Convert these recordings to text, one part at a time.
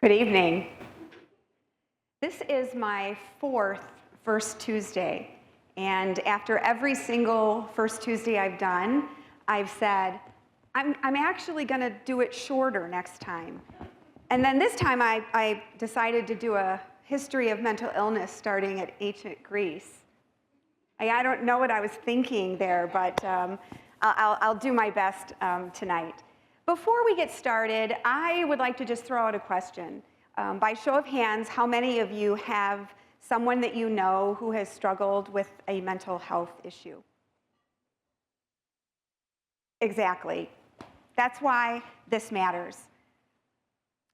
Good evening. This is my fourth First Tuesday, and after every single First Tuesday I've done, I've said, I'm actually going to do it shorter next time. And then this time I decided to do a history of mental illness starting at ancient Greece. I don't know what I was thinking there, but I'll do my best tonight. Before we get started, I would like to just throw out a question. By show of hands, how many of you have someone that you know who has struggled with a mental health issue? Exactly. That's why this matters.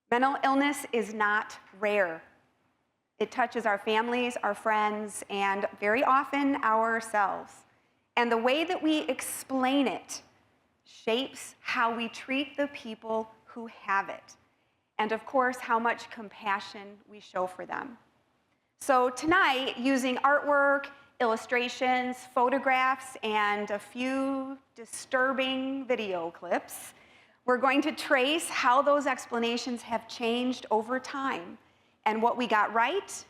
Mental illness is not rare. It touches our families, our friends, and very often ourselves. And the way that we explain it shapes how we treat the people who have it. And of course, how much compassion we show for them. So tonight, using artwork, illustrations, photographs, and a few disturbing video clips, we're going to trace how those explanations have changed over time and what we got right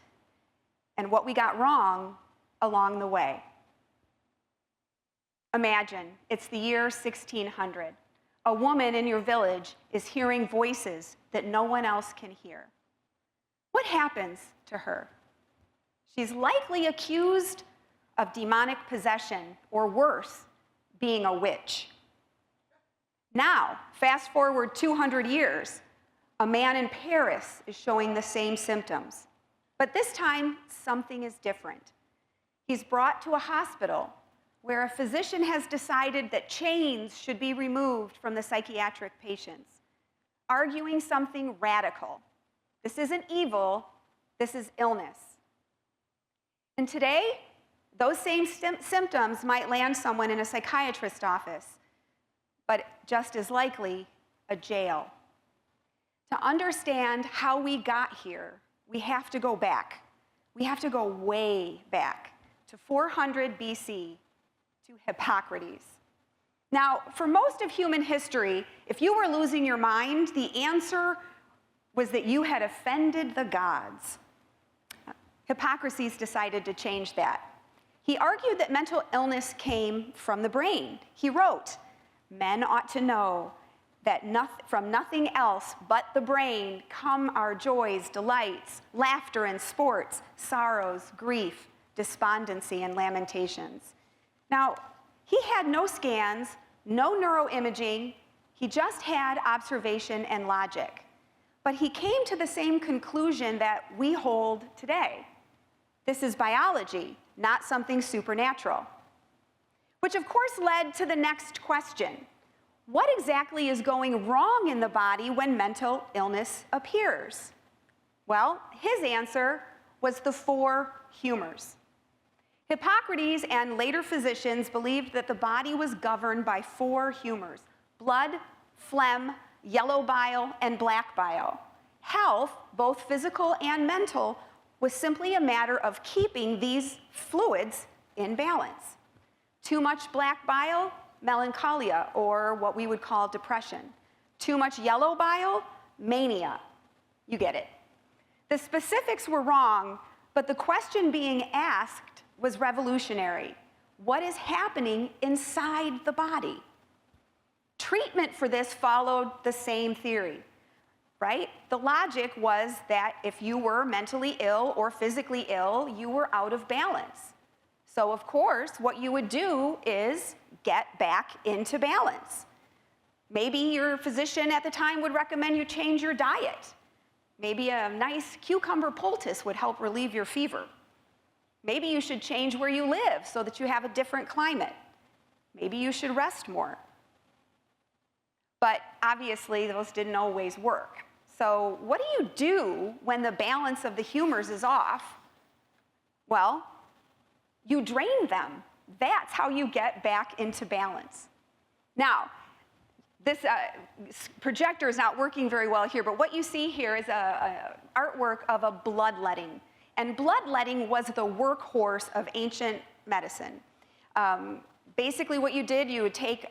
and what we got wrong along the way. Imagine it's the year 1600. A woman in your village is hearing voices that no one else can hear. What happens to her? She's likely accused of demonic possession, or worse, being a witch. Now, fast forward 200 years, a man in Paris is showing the same symptoms. But this time, something is different. He's brought to a hospital where a physician has decided that chains should be removed from the psychiatric patients, arguing something radical. This isn't evil, this is illness. And today, those same symptoms might land someone in a psychiatrist's office, but just as likely, a jail. To understand how we got here, we have to go back. We have to go way back to 400 BC, to Hippocrates. Now, for most of human history, if you were losing your mind, the answer was that you had offended the gods. Hippocrates decided to change that. He argued that mental illness came from the brain. He wrote, "Men ought to know that from nothing else but the brain come our joys, delights, laughter and sports, sorrows, grief, despondency, and lamentations." Now, he had no scans, no neuroimaging, he just had observation and logic. But he came to the same conclusion that we hold today. This is biology, not something supernatural. Which of course led to the next question. What exactly is going wrong in the body when mental illness appears? Well, his answer was the four humors. Hippocrates and later physicians believed that the body was governed by four humors: blood, phlegm, yellow bile, and black bile. Health, both physical and mental, was simply a matter of keeping these fluids in balance. Too much black bile, melancholia, or what we would call depression. Too much yellow bile, mania. You get it. The specifics were wrong, but the question being asked was revolutionary. What is happening inside the body? Treatment for this followed the same theory, right? The logic was that if you were mentally ill or physically ill, you were out of balance. So of course, what you would do is get back into balance. Maybe your physician at the time would recommend you change your diet. Maybe a nice cucumber poultice would help relieve your fever. Maybe you should change where you live so that you have a different climate. Maybe you should rest more. But obviously, those didn't always work. So what do you do when the balance of the humors is off? Well, you drain them. That's how you get back into balance. Now, this projector is not working very well here, but what you see here is an artwork of a bloodletting. And bloodletting was the workhorse of ancient medicine. Basically what you did, you would take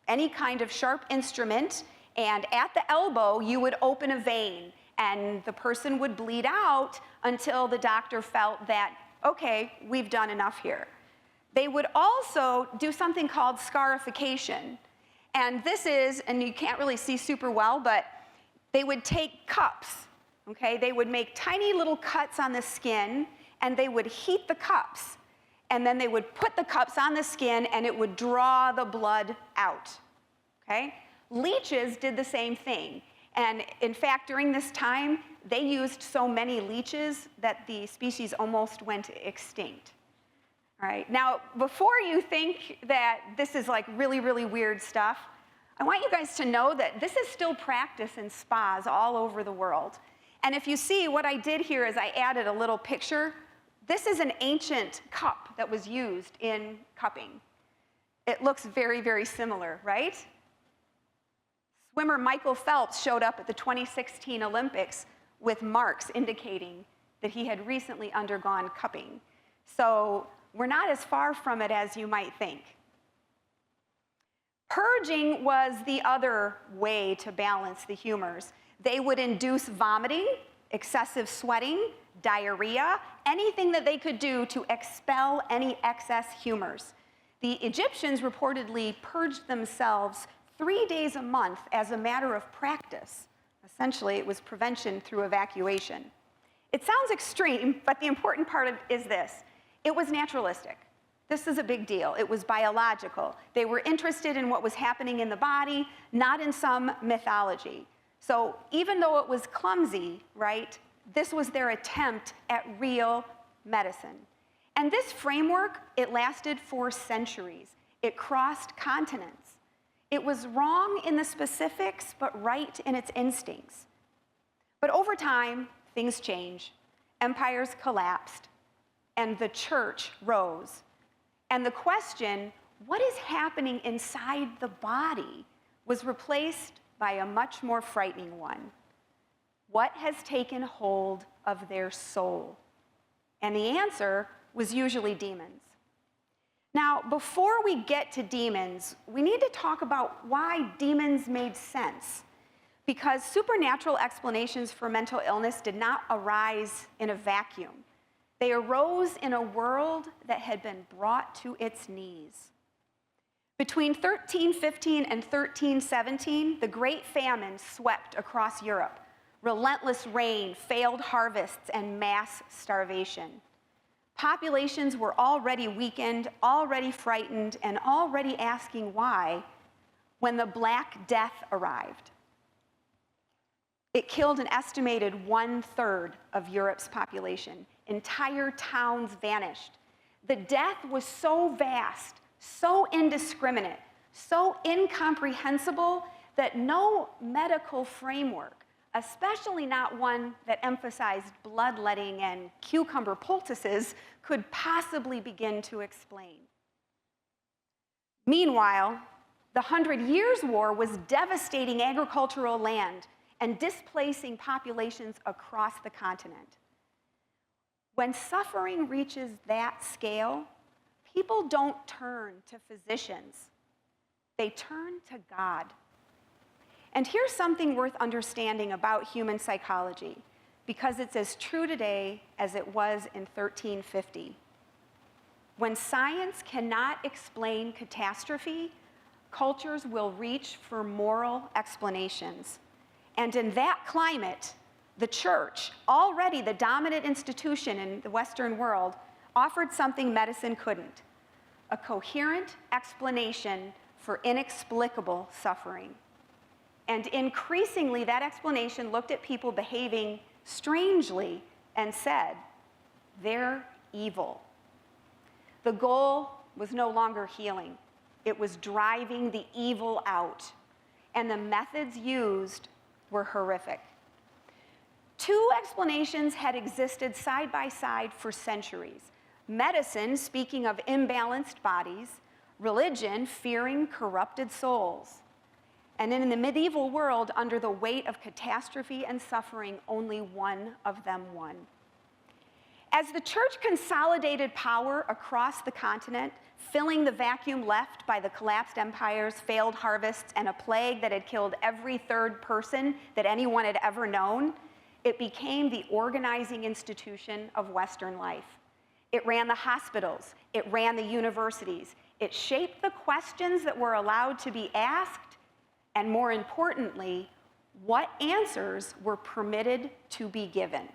any kind of sharp instrument, and at the elbow, you would open a vein. and the person would bleed out until the doctor felt that, okay, we've done enough here. They would also do something called scarification. And this is, and you can't really see super well, but they would take cups, okay? They would make tiny little cuts on the skin, and they would heat the cups. And then they would put the cups on the skin, and it would draw the blood out, okay? Leeches did the same thing. And in fact, during this time, they used so many leeches that the species almost went extinct. All right, now, before you think that this is like really, really weird stuff, I want you guys to know that this is still practiced in spas all over the world. And if you see, what I did here is I added a little picture. This is an ancient cup that was used in cupping. It looks very, very similar, right? Swimmer Michael Phelps showed up at the 2016 Olympics with marks indicating that he had recently undergone cupping. So we're not as far from it as you might think. Purging was the other way to balance the humors. They would induce vomiting, excessive sweating, diarrhea, anything that they could do to expel any excess humors. The Egyptians reportedly purged themselves 3 days a month as a matter of practice. Essentially, it was prevention through evacuation. It sounds extreme, but the important part is this. It was naturalistic. This is a big deal. It was biological. They were interested in what was happening in the body, not in some mythology. So even though it was clumsy, right, this was their attempt at real medicine. And this framework, it lasted for centuries. It crossed continents. It was wrong in the specifics, but right in its instincts. But over time, things change. Empires collapsed, and the church rose. And the question, what is happening inside the body, was replaced by a much more frightening one. What has taken hold of their soul? And the answer was usually demons. Now, before we get to demons, we need to talk about why demons made sense. Because supernatural explanations for mental illness did not arise in a vacuum. They arose in a world that had been brought to its knees. Between 1315 and 1317, the Great Famine swept across Europe. Relentless rain, failed harvests, and mass starvation. Populations were already weakened, already frightened, and already asking why when the Black Death arrived. It killed an estimated 1/3 of Europe's population. Entire towns vanished. The death was so vast, so indiscriminate, so incomprehensible that no medical framework, especially not one that emphasized bloodletting and cucumber poultices, could possibly begin to explain. Meanwhile, the 100 Years' War was devastating agricultural land and displacing populations across the continent. When suffering reaches that scale, people don't turn to physicians. They turn to God. And here's something worth understanding about human psychology, because it's as true today as it was in 1350. When science cannot explain catastrophe, cultures will reach for moral explanations. And in that climate, the church, already the dominant institution in the Western world, offered something medicine couldn't: a coherent explanation for inexplicable suffering. And increasingly, that explanation looked at people behaving strangely and said, they're evil. The goal was no longer healing. It was driving the evil out. And the methods used were horrific. Two explanations had existed side by side for centuries. Medicine, speaking of imbalanced bodies; religion, fearing corrupted souls. And in the medieval world, under the weight of catastrophe and suffering, only one of them won. As the church consolidated power across the continent, filling the vacuum left by the collapsed empires, failed harvests, and a plague that had killed every third person that anyone had ever known, It became the organizing institution of Western life. It ran the hospitals. It ran the universities. It shaped the questions that were allowed to be asked, and more importantly, what answers were permitted to be given.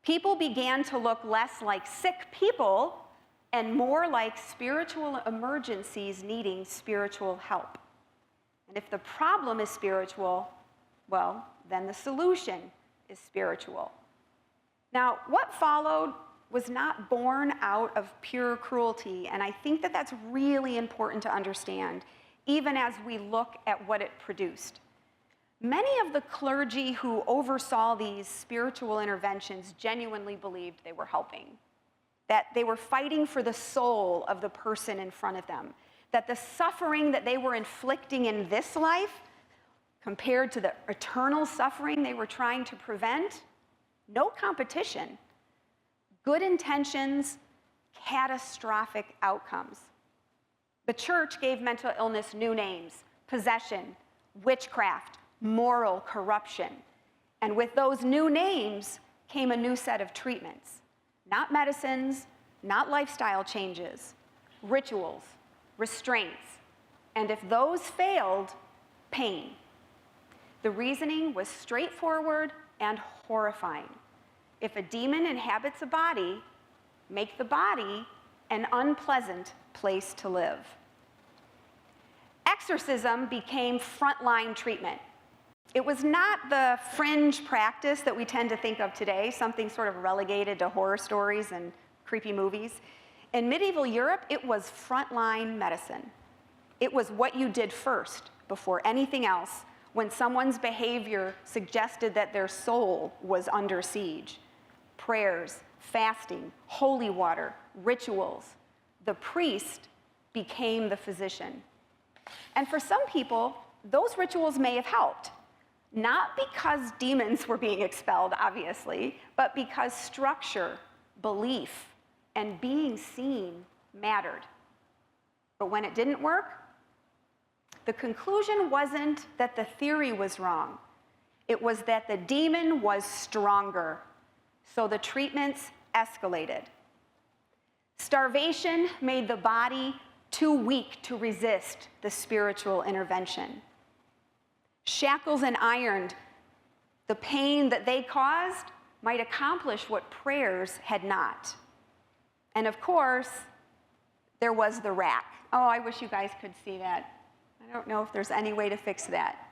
People began to look less like sick people and more like spiritual emergencies needing spiritual help. And if the problem is spiritual, well, then the solution is spiritual. Now, what followed was not born out of pure cruelty, and I think that that's really important to understand, even as we look at what it produced. Many of the clergy who oversaw these spiritual interventions genuinely believed they were helping, that they were fighting for the soul of the person in front of them, that the suffering that they were inflicting in this life compared to the eternal suffering they were trying to prevent, no competition. Good intentions, catastrophic outcomes. The church gave mental illness new names: possession, witchcraft, moral corruption. And with those new names came a new set of treatments. Not medicines, not lifestyle changes, rituals, restraints, and if those failed, pain. The reasoning was straightforward and horrifying. If a demon inhabits a body, make the body an unpleasant place to live. Exorcism became frontline treatment. It was not the fringe practice that we tend to think of today, something sort of relegated to horror stories and creepy movies. In medieval Europe, it was frontline medicine. It was what you did first, before anything else, when someone's behavior suggested that their soul was under siege. Prayers, fasting, holy water, rituals. The priest became the physician. And for some people, those rituals may have helped. Not because demons were being expelled, obviously, but because structure, belief, and being seen mattered. But when it didn't work, the conclusion wasn't that the theory was wrong. It was that the demon was stronger, so the treatments escalated. Starvation made the body too weak to resist the spiritual intervention. Shackles and iron, the pain that they caused might accomplish what prayers had not. And of course, there was the rack. Oh, I wish you guys could see that. I don't know if there's any way to fix that.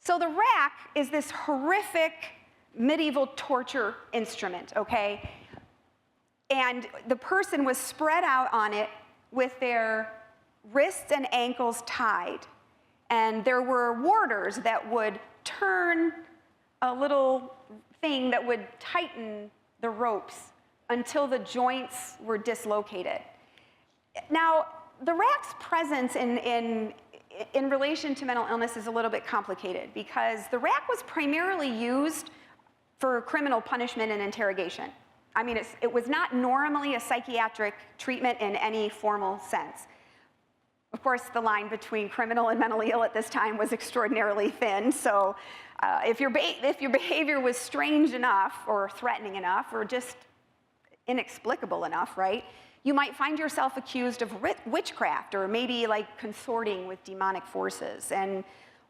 So the rack is this horrific medieval torture instrument, okay? And the person was spread out on it with their wrists and ankles tied. And there were warders that would turn a little thing that would tighten the ropes until the joints were dislocated. Now, the rack's presence in relation to mental illness is a little bit complicated because the rack was primarily used for criminal punishment and interrogation. I mean, it was not normally a psychiatric treatment in any formal sense. Of course, the line between criminal and mentally ill at this time was extraordinarily thin, so if your behavior was strange enough or threatening enough or just inexplicable enough, right, you might find yourself accused of witchcraft or maybe like consorting with demonic forces. And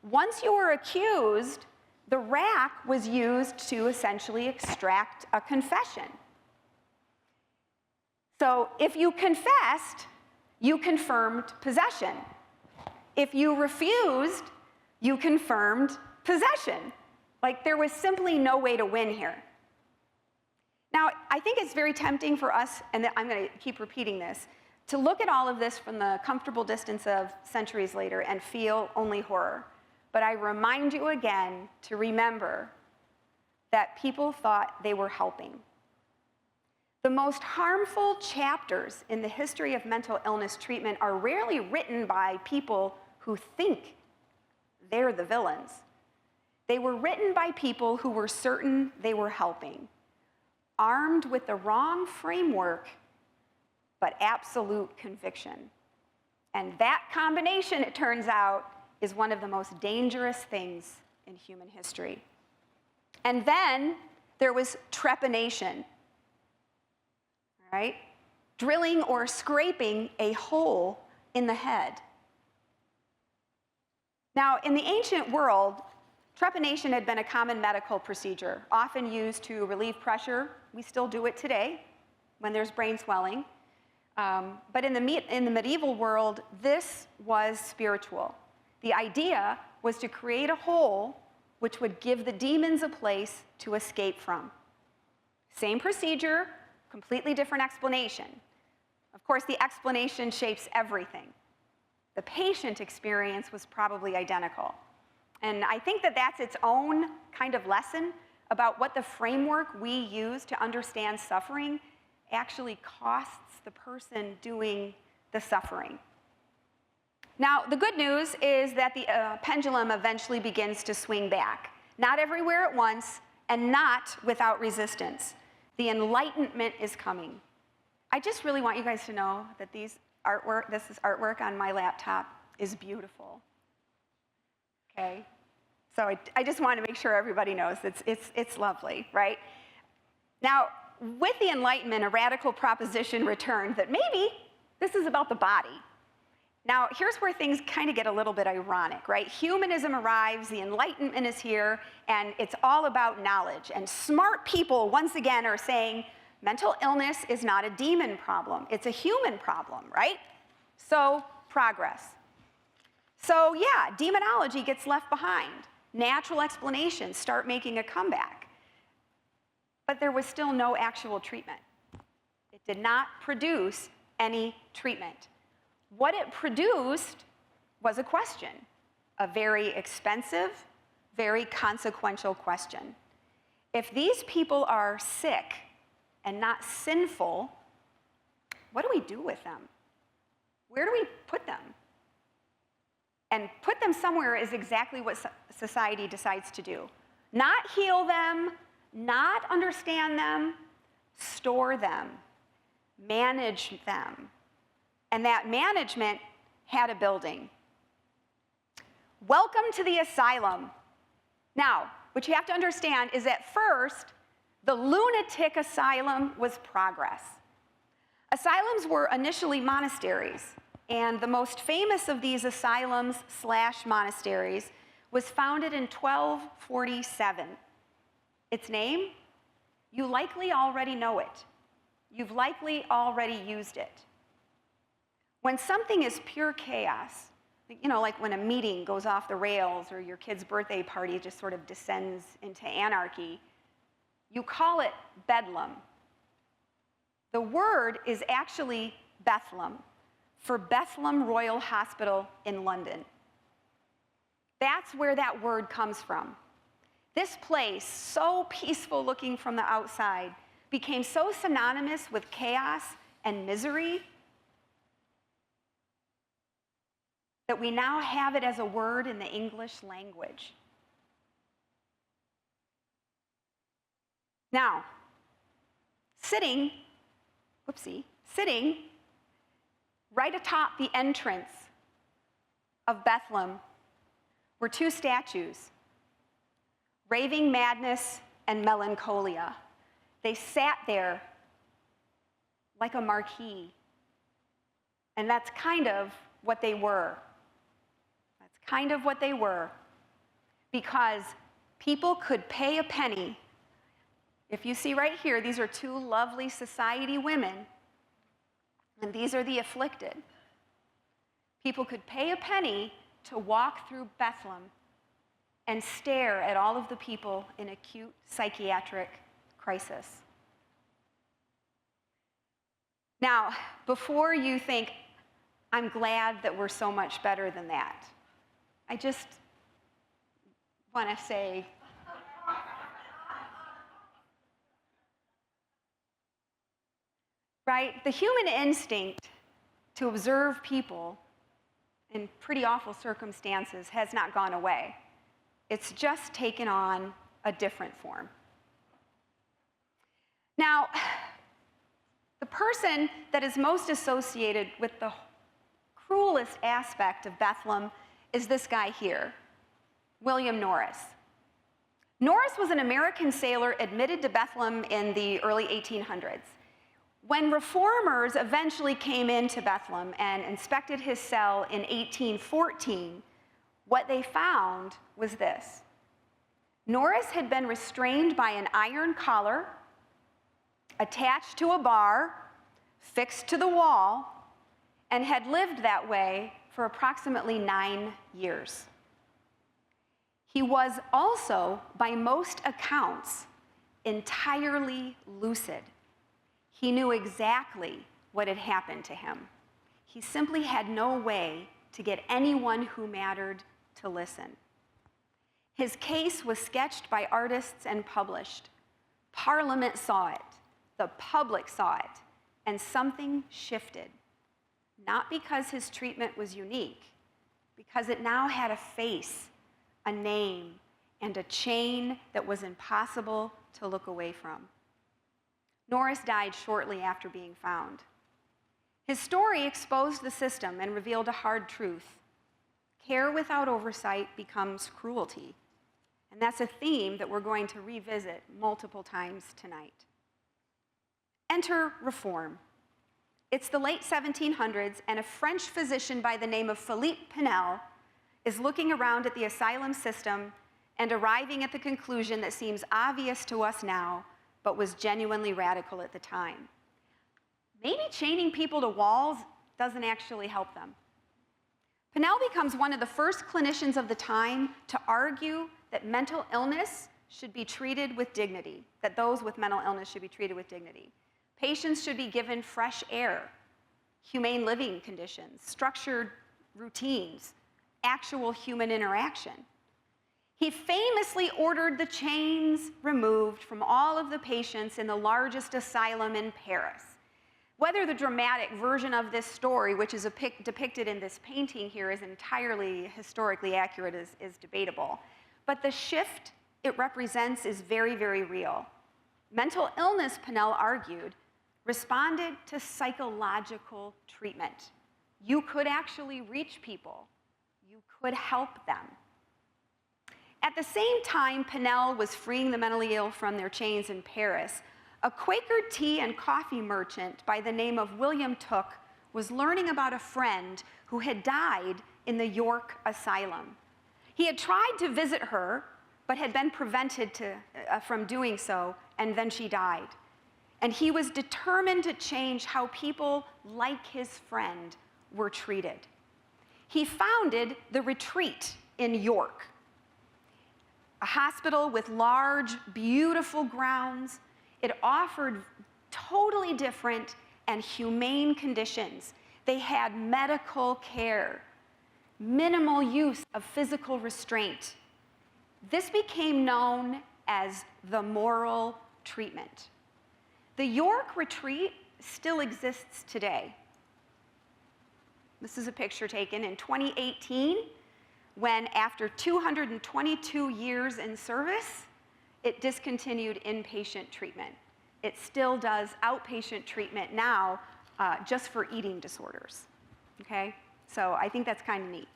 once you were accused, the rack was used to essentially extract a confession. So if you confessed, you confirmed possession. If you refused, you confirmed possession. Like there was simply no way to win here. Now, I think it's very tempting for us, and I'm going to keep repeating this, to look at all of this from the comfortable distance of centuries later and feel only horror. But I remind you again to remember that people thought they were helping. The most harmful chapters in the history of mental illness treatment are rarely written by people who think they're the villains. They were written by people who were certain they were helping, armed with the wrong framework, but absolute conviction. And that combination, it turns out, is one of the most dangerous things in human history. And then there was trepanation, all right? Drilling or scraping a hole in the head. Now, in the ancient world, trepanation had been a common medical procedure, often used to relieve pressure. We still do it today when there's brain swelling. But in the medieval world, this was spiritual. The idea was to create a hole which would give the demons a place to escape from. Same procedure, completely different explanation. Of course, the explanation shapes everything. The patient experience was probably identical. And I think that that's its own kind of lesson about what the framework we use to understand suffering actually costs the person doing the suffering. Now, the good news is that the pendulum eventually begins to swing back. Not everywhere at once, and not without resistance. The Enlightenment is coming. I just really want you guys to know that this artwork on my laptop is beautiful. Okay? So I just want to make sure everybody knows it's lovely, right? Now, with the Enlightenment, a radical proposition returned that maybe this is about the body. Now, here's where things kind of get a little bit ironic, right? Humanism arrives, the Enlightenment is here, and it's all about knowledge. And smart people, once again, are saying mental illness is not a demon problem. It's a human problem, right? So, progress. So, yeah, demonology gets left behind. Natural explanations start making a comeback. But there was still no actual treatment. It did not produce any treatment. What it produced was a question, a very expensive, very consequential question. If these people are sick and not sinful, what do we do with them? Where do we put them? And put them somewhere is exactly what society decides to do. Not heal them, not understand them, store them, manage them. And that management had a building. Welcome to the asylum. Now, what you have to understand is at first, the lunatic asylum was progress. Asylums were initially monasteries, and the most famous of these asylums/monasteries was founded in 1247. Its name? You likely already know it. You've likely already used it. When something is pure chaos, like when a meeting goes off the rails or your kid's birthday party just sort of descends into anarchy, you call it bedlam. The word is actually Bethlem, for Bethlem Royal Hospital in London. That's where that word comes from. This place, so peaceful looking from the outside, became so synonymous with chaos and misery that we now have it as a word in the English language. Now, sitting right atop the entrance of Bethlehem were two statues, Raving Madness and Melancholia. They sat there like a marquee, and that's kind of what they were. Because people could pay a penny. If you see right here, these are two lovely society women, and these are the afflicted. People could pay a penny to walk through Bethlehem and stare at all of the people in acute psychiatric crisis. Now, before you think, I'm glad that we're so much better than that, I just want to say, right, the human instinct to observe people in pretty awful circumstances has not gone away. It's just taken on a different form. Now, the person that is most associated with the cruelest aspect of Bethlehem is this guy here, William Norris. Norris was an American sailor admitted to Bethlehem in the early 1800s. When reformers eventually came into Bethlehem and inspected his cell in 1814, what they found was this. Norris had been restrained by an iron collar, attached to a bar, fixed to the wall, and had lived that way for approximately 9 years. He was also, by most accounts, entirely lucid. He knew exactly what had happened to him. He simply had no way to get anyone who mattered to listen. His case was sketched by artists and published. Parliament saw it, the public saw it, and something shifted. Not because his treatment was unique, because it now had a face, a name, and a chain that was impossible to look away from. Norris died shortly after being found. His story exposed the system and revealed a hard truth. Care without oversight becomes cruelty. And that's a theme that we're going to revisit multiple times tonight. Enter reform. It's the late 1700s, and a French physician by the name of Philippe Pinel is looking around at the asylum system and arriving at the conclusion that seems obvious to us now, but was genuinely radical at the time. Maybe chaining people to walls doesn't actually help them. Pinel becomes one of the first clinicians of the time to argue that mental illness should be treated with dignity, that those with mental illness should be treated with dignity. Patients should be given fresh air, humane living conditions, structured routines, actual human interaction. He famously ordered the chains removed from all of the patients in the largest asylum in Paris. Whether the dramatic version of this story, which is depicted in this painting here, is entirely historically accurate is debatable. But the shift it represents is very, very real. Mental illness, Pinel argued, responded to psychological treatment. You could actually reach people. You could help them. At the same time Pinel was freeing the mentally ill from their chains in Paris, a Quaker tea and coffee merchant by the name of William Tooke was learning about a friend who had died in the York Asylum. He had tried to visit her, but had been prevented from doing so, and then she died. And he was determined to change how people like his friend were treated. He founded the Retreat in York, a hospital with large, beautiful grounds. It offered totally different and humane conditions. They had medical care, minimal use of physical restraint. This became known as the moral treatment. The York Retreat still exists today. This is a picture taken in 2018, when after 222 years in service, it discontinued inpatient treatment. It still does outpatient treatment now, just for eating disorders, okay? So I think that's kind of neat.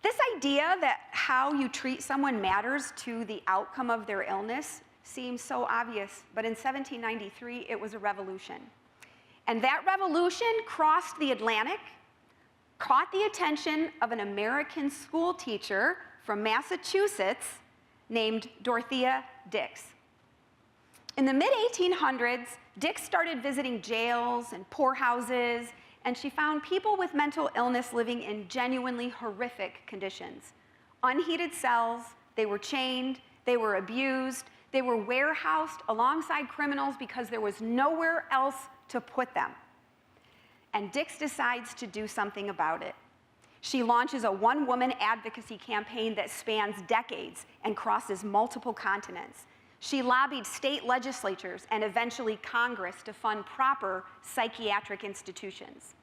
This idea that how you treat someone matters to the outcome of their illness seems so obvious, but in 1793, it was a revolution. And that revolution crossed the Atlantic, caught the attention of an American school teacher from Massachusetts named Dorothea Dix. In the mid-1800s, Dix started visiting jails and poorhouses, and she found people with mental illness living in genuinely horrific conditions. Unheated cells, they were chained, they were abused, they were warehoused alongside criminals because there was nowhere else to put them. And Dix decides to do something about it. She launches a one-woman advocacy campaign that spans decades and crosses multiple continents. She lobbied state legislatures and eventually Congress to fund proper psychiatric institutions.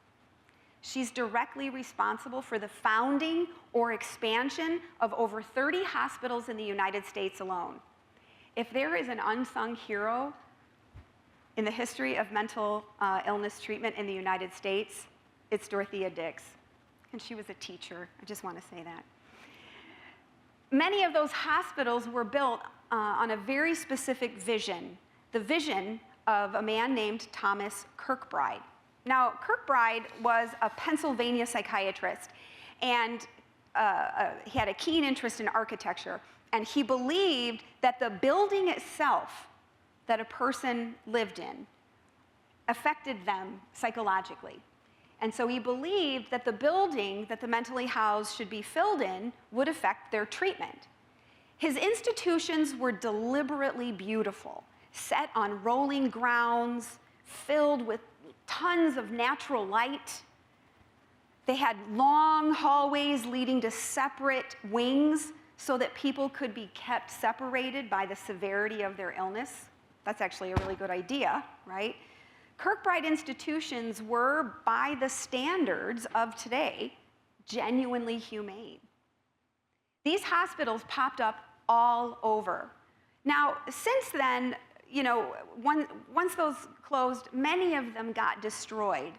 She's directly responsible for the founding or expansion of over 30 hospitals in the United States alone. If there is an unsung hero in the history of mental illness treatment in the United States, it's Dorothea Dix. And she was a teacher. I just want to say that. Many of those hospitals were built on a very specific vision, the vision of a man named Thomas Kirkbride. Now, Kirkbride was a Pennsylvania psychiatrist, and he had a keen interest in architecture, and he believed that the building itself that a person lived in affected them psychologically. And so he believed that the building that the mentally housed should be filled in would affect their treatment. His institutions were deliberately beautiful, set on rolling grounds, filled with tons of natural light. They had long hallways leading to separate wings so that people could be kept separated by the severity of their illness. That's actually a really good idea, right? Kirkbride institutions were, by the standards of today, genuinely humane. These hospitals popped up all over. Now, since then, you know, once those closed, many of them got destroyed.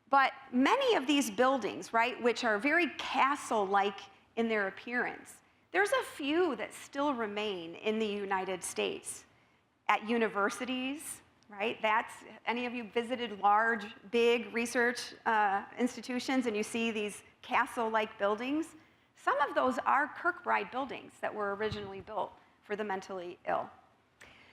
But many of these buildings, right, which are very castle-like in their appearance, there's a few that still remain in the United States. At universities, right? Any of you visited large, big research institutions and you see these castle-like buildings? Some of those are Kirkbride buildings that were originally built for the mentally ill.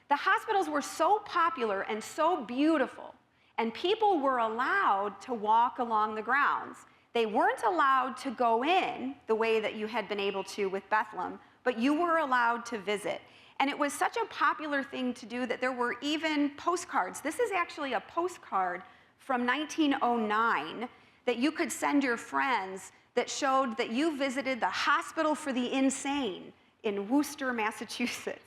The hospitals were so popular and so beautiful, and people were allowed to walk along the grounds. They weren't allowed to go in the way that you had been able to with Bethlehem, but you were allowed to visit. And it was such a popular thing to do that there were even postcards. This is actually a postcard from 1909 that you could send your friends that showed that you visited the Hospital for the Insane in Worcester, Massachusetts.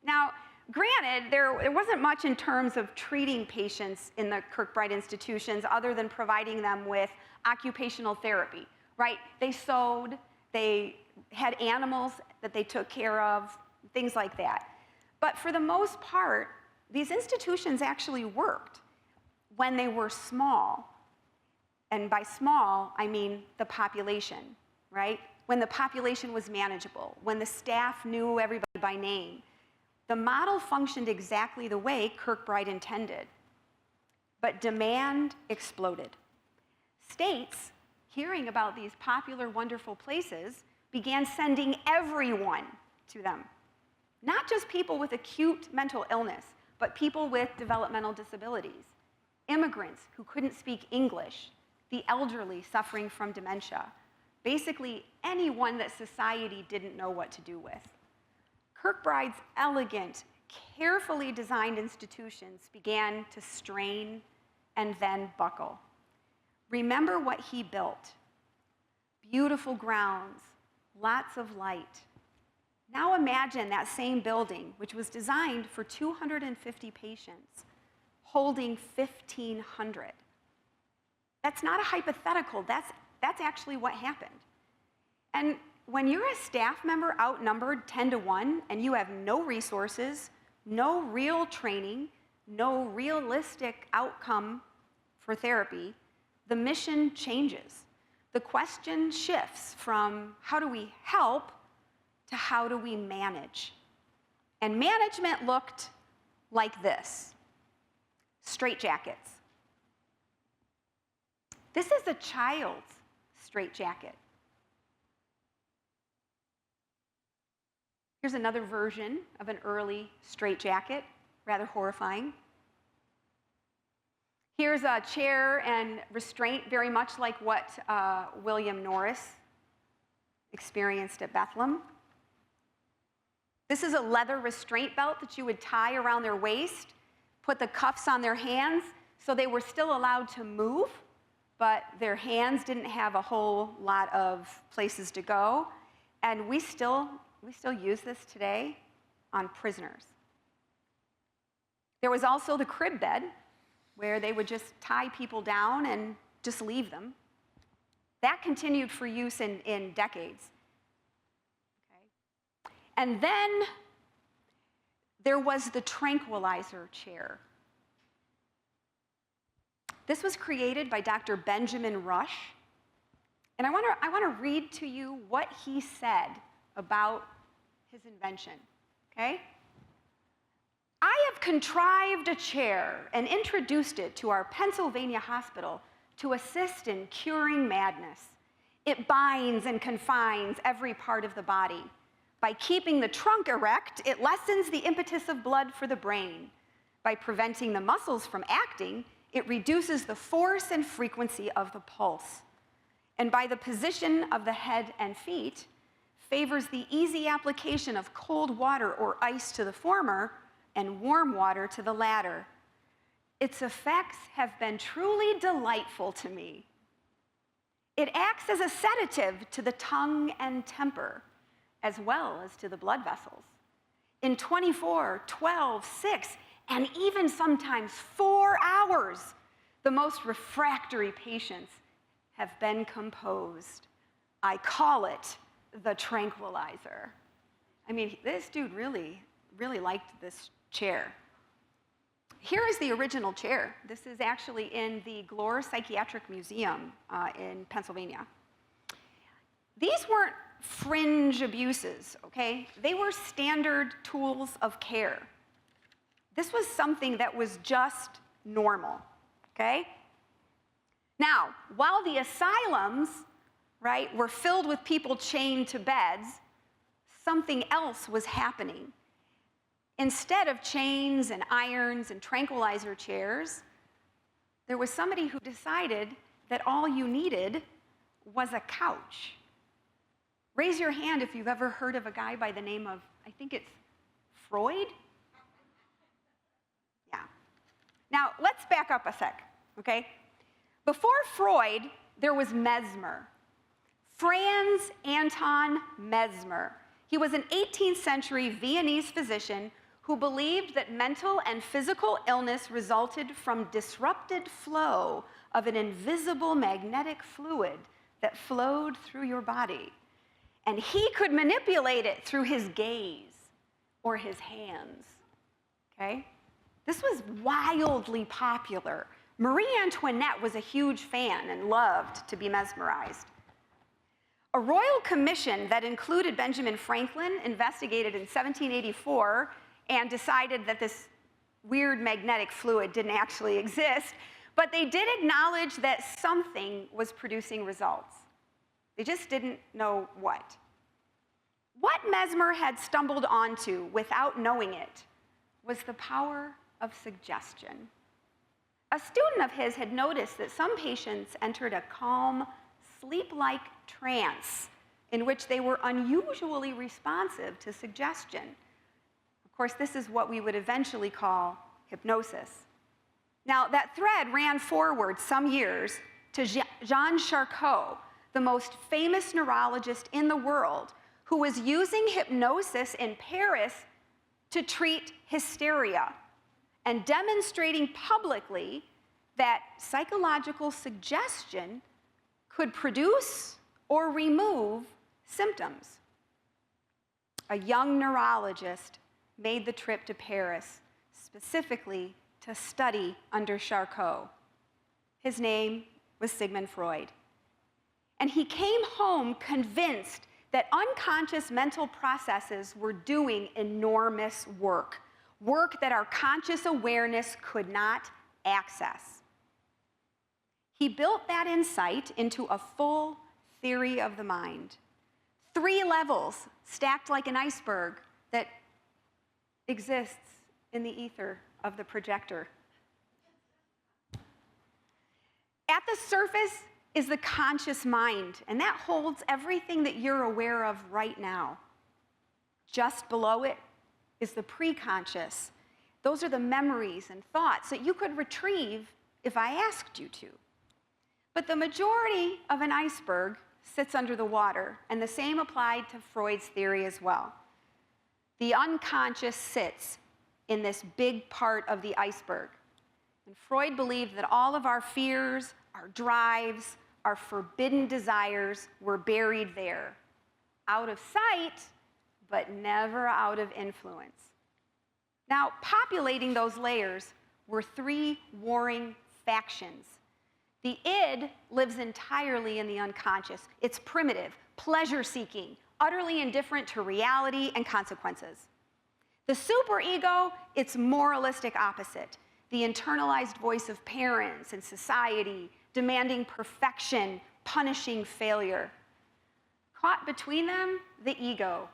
Now, granted, there wasn't much in terms of treating patients in the Kirkbride institutions other than providing them with occupational therapy, right? They sewed, they had animals that they took care of, things like that. But for the most part, these institutions actually worked when they were small. And by small, I mean the population, right? When the population was manageable, when the staff knew everybody by name. The model functioned exactly the way Kirkbride intended. But demand exploded. States, hearing about these popular, wonderful places, began sending everyone to them. Not just people with acute mental illness, but people with developmental disabilities, immigrants who couldn't speak English, the elderly suffering from dementia, basically anyone that society didn't know what to do with. Kirkbride's elegant, carefully designed institutions began to strain and then buckle. Remember what he built. Beautiful grounds, lots of light. Now imagine that same building, which was designed for 250 patients, holding 1,500. That's not a hypothetical, that's actually what happened. And when you're a staff member outnumbered 10 to 1 and you have no resources, no real training, no realistic outcome for therapy, the mission changes. The question shifts from how do we help to how do we manage? And management looked like this: straitjackets. This is a child's straitjacket. Here's another version of an early straitjacket, rather horrifying. Here's a chair and restraint, very much like what William Norris experienced at Bethlehem. This is a leather restraint belt that you would tie around their waist, put the cuffs on their hands, so they were still allowed to move, but their hands didn't have a whole lot of places to go. And we still use this today on prisoners. There was also the crib bed, where they would just tie people down and just leave them. That continued for use in decades. Okay. And then there was the tranquilizer chair. This was created by Dr. Benjamin Rush. And I want to read to you what he said about his invention, okay? I have contrived a chair and introduced it to our Pennsylvania hospital to assist in curing madness. It binds and confines every part of the body. By keeping the trunk erect, it lessens the impetus of blood for the brain. By preventing the muscles from acting, it reduces the force and frequency of the pulse. And by the position of the head and feet, favors the easy application of cold water or ice to the former and warm water to the latter. Its effects have been truly delightful to me. It acts as a sedative to the tongue and temper, as well as to the blood vessels. In 24, 12, 6, and even sometimes 4 hours, the most refractory patients have been composed. I call it the tranquilizer. I mean, this dude really liked this chair. Here is the original chair. This is actually in the Glore Psychiatric Museum in Pennsylvania. These weren't fringe abuses, okay? They were standard tools of care. This was something that was just normal, okay? Now, while the asylums, right, were filled with people chained to beds, something else was happening. Instead of chains and irons and tranquilizer chairs, there was somebody who decided that all you needed was a couch. Raise your hand if you've ever heard of a guy by the name of, I think it's Freud? Yeah. Now, let's back up a sec, okay? Before Freud, there was Mesmer. Franz Anton Mesmer. He was an 18th century Viennese physician who believed that mental and physical illness resulted from disrupted flow of an invisible magnetic fluid that flowed through your body. And he could manipulate it through his gaze or his hands, okay? This was wildly popular. Marie Antoinette was a huge fan and loved to be mesmerized. A royal commission that included Benjamin Franklin investigated in 1784 and decided that this weird magnetic fluid didn't actually exist, but they did acknowledge that something was producing results. They just didn't know what. What Mesmer had stumbled onto without knowing it was the power of suggestion. A student of his had noticed that some patients entered a calm, sleep-like trance in which they were unusually responsive to suggestion. Of course, this is what we would eventually call hypnosis. Now, that thread ran forward some years to Jean Charcot, the most famous neurologist in the world, who was using hypnosis in Paris to treat hysteria and demonstrating publicly that psychological suggestion could produce or remove symptoms. A young neurologist made the trip to Paris specifically to study under Charcot. His name was Sigmund Freud. And he came home convinced that unconscious mental processes were doing enormous work that our conscious awareness could not access. He built that insight into a full theory of the mind. 3 levels stacked like an iceberg that exists in the ether of the projector. At the surface is the conscious mind, and that holds everything that you're aware of right now. Just below it is the preconscious. Those are the memories and thoughts that you could retrieve if I asked you to. But the majority of an iceberg sits under the water, and the same applied to Freud's theory as well. The unconscious sits in this big part of the iceberg. And Freud believed that all of our fears, our drives, our forbidden desires were buried there, out of sight, but never out of influence. Now, populating those layers were 3 warring factions. The id lives entirely in the unconscious. It's primitive, pleasure-seeking, utterly indifferent to reality and consequences. The superego, its moralistic opposite, the internalized voice of parents and society, demanding perfection, punishing failure. Caught between them, the ego,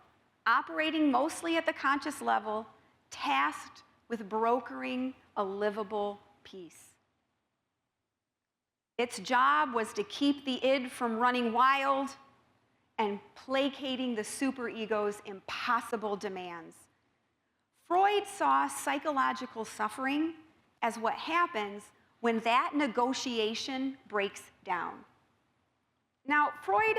operating mostly at the conscious level, tasked with brokering a livable peace. Its job was to keep the id from running wild and placating the superego's impossible demands. Freud saw psychological suffering as what happens when that negotiation breaks down. Now, Freud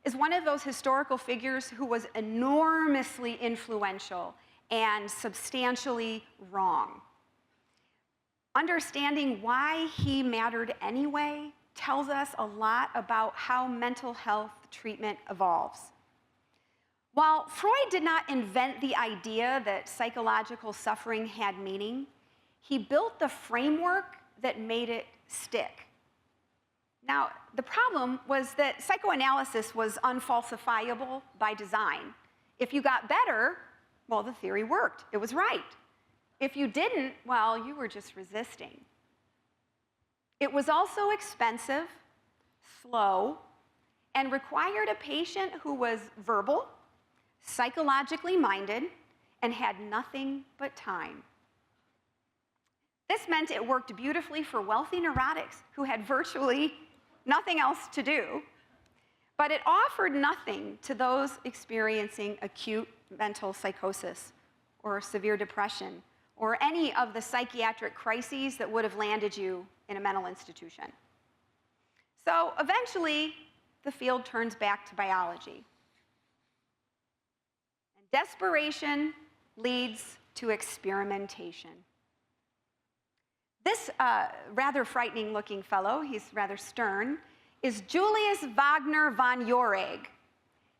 is one of those historical figures who was enormously influential and substantially wrong. Understanding why he mattered anyway tells us a lot about how mental health treatment evolves. While Freud did not invent the idea that psychological suffering had meaning, he built the framework that made it stick. Now, the problem was that psychoanalysis was unfalsifiable by design. If you got better, well, the theory worked. It was right. If you didn't, well, you were just resisting. It was also expensive, slow, and required a patient who was verbal, psychologically minded, and had nothing but time. This meant it worked beautifully for wealthy neurotics who had virtually nothing else to do, but it offered nothing to those experiencing acute mental psychosis or severe depression or any of the psychiatric crises that would have landed you in a mental institution. So eventually, the field turns back to biology. And desperation leads to experimentation. This rather frightening-looking fellow, he's rather stern, is Julius Wagner von Jauregg.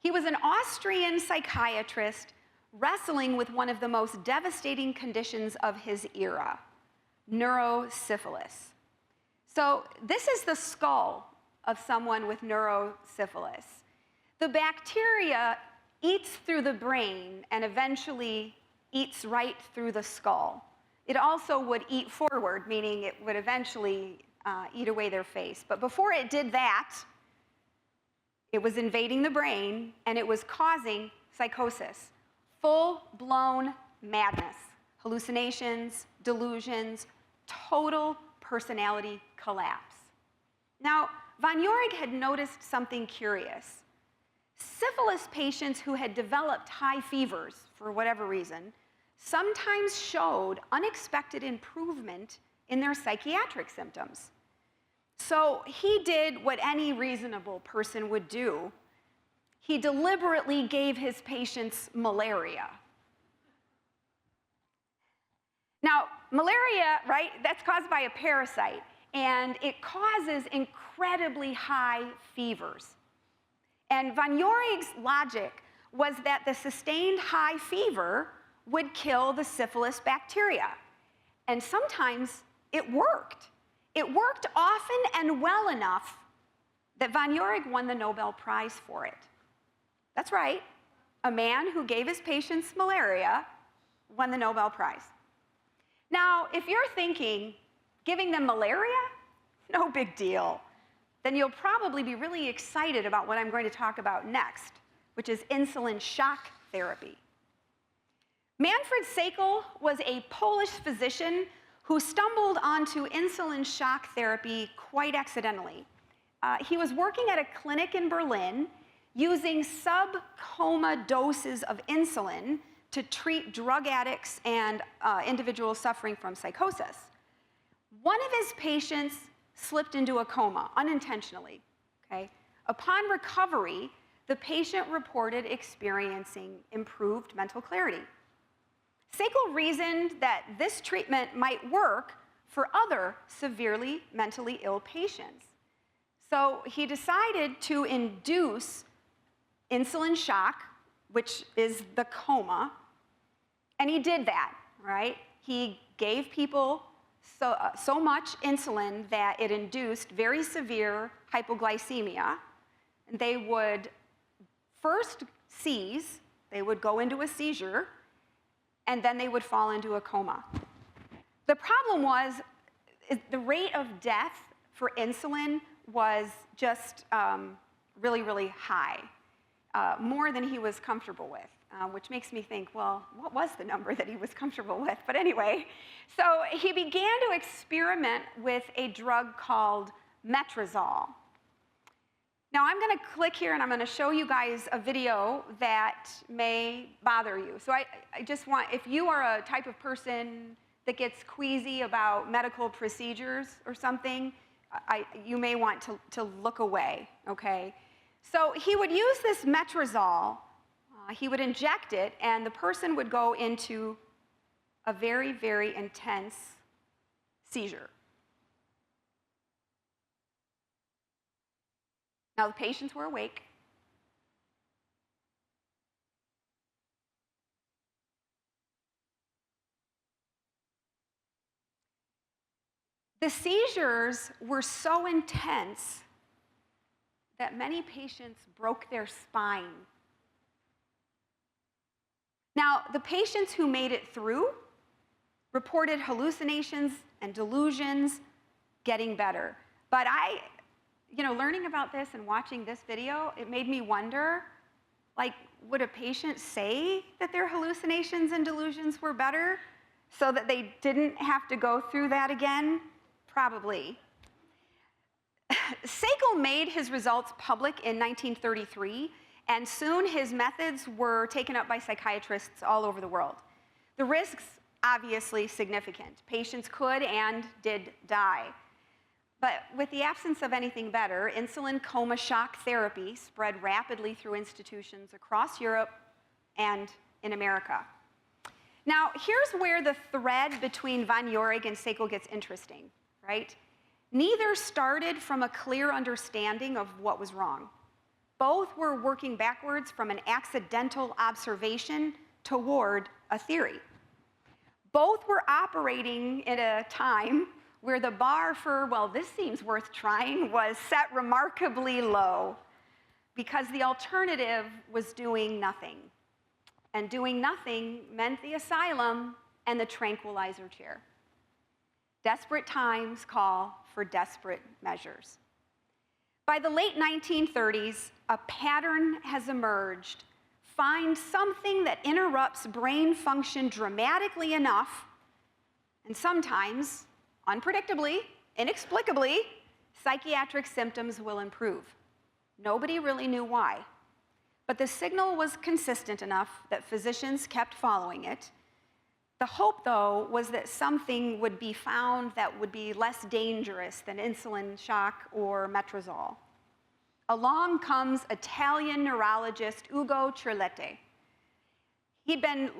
He was an Austrian psychiatrist wrestling with one of the most devastating conditions of his era, neurosyphilis. So this is the skull of someone with neurosyphilis. The bacteria eats through the brain and eventually eats right through the skull. It also would eat forward, meaning it would eventually eat away their face. But before it did that, it was invading the brain and it was causing psychosis, full-blown madness, hallucinations, delusions, total personality collapse. Now, von Jauregg had noticed something curious. Syphilis patients who had developed high fevers, for whatever reason, sometimes showed unexpected improvement in their psychiatric symptoms. So he did what any reasonable person would do. He deliberately gave his patients malaria. Now, malaria, right, that's caused by a parasite, and it causes incredibly high fevers. And von Jauregg's logic was that the sustained high fever would kill the syphilis bacteria. And sometimes it worked. It worked often and well enough that von Jauregg won the Nobel Prize for it. That's right, a man who gave his patients malaria won the Nobel Prize. Now, if you're thinking, giving them malaria? No big deal. Then you'll probably be really excited about what I'm going to talk about next, which is insulin shock therapy. Manfred Sakel was a Polish physician who stumbled onto insulin shock therapy quite accidentally. He was working at a clinic in Berlin using sub-coma doses of insulin to treat drug addicts and individuals suffering from psychosis. One of his patients slipped into a coma unintentionally. Okay? Upon recovery, the patient reported experiencing improved mental clarity. Sakel reasoned that this treatment might work for other severely mentally ill patients. So he decided to induce insulin shock, which is the coma, and he did that, right? He gave people so much insulin that it induced very severe hypoglycemia. And they would first seize, they would go into a seizure, and then they would fall into a coma. The problem was the rate of death for insulin was just really, really high, more than he was comfortable with, which makes me think, well, what was the number that he was comfortable with? But anyway, so he began to experiment with a drug called metrazole. Now I'm going to click here and I'm going to show you guys a video that may bother you. So I just want, if you are a type of person that gets queasy about medical procedures or something, you may want to look away, okay? So he would use this metrazole, he would inject it, and the person would go into a very, very intense seizure. Now, the patients were awake. The seizures were so intense that many patients broke their spine. Now, the patients who made it through reported hallucinations and delusions getting better. But learning about this and watching this video, it made me wonder, like, would a patient say that their hallucinations and delusions were better so that they didn't have to go through that again? Probably. Segal made his results public in 1933, and soon his methods were taken up by psychiatrists all over the world. The risks, obviously significant. Patients could and did die. But with the absence of anything better, insulin coma shock therapy spread rapidly through institutions across Europe and in America. Now, here's where the thread between von Jauregg and Segal gets interesting, right? Neither started from a clear understanding of what was wrong. Both were working backwards from an accidental observation toward a theory. Both were operating at a time where the bar for, well, this seems worth trying, was set remarkably low, because the alternative was doing nothing. And doing nothing meant the asylum and the tranquilizer chair. Desperate times call for desperate measures. By the late 1930s, a pattern has emerged. Find something that interrupts brain function dramatically enough, and sometimes, unpredictably, inexplicably, psychiatric symptoms will improve. Nobody really knew why, but the signal was consistent enough that physicians kept following it. The hope, though, was that something would be found that would be less dangerous than insulin shock or metrazole. Along comes Italian neurologist Ugo Cerletti. He'd been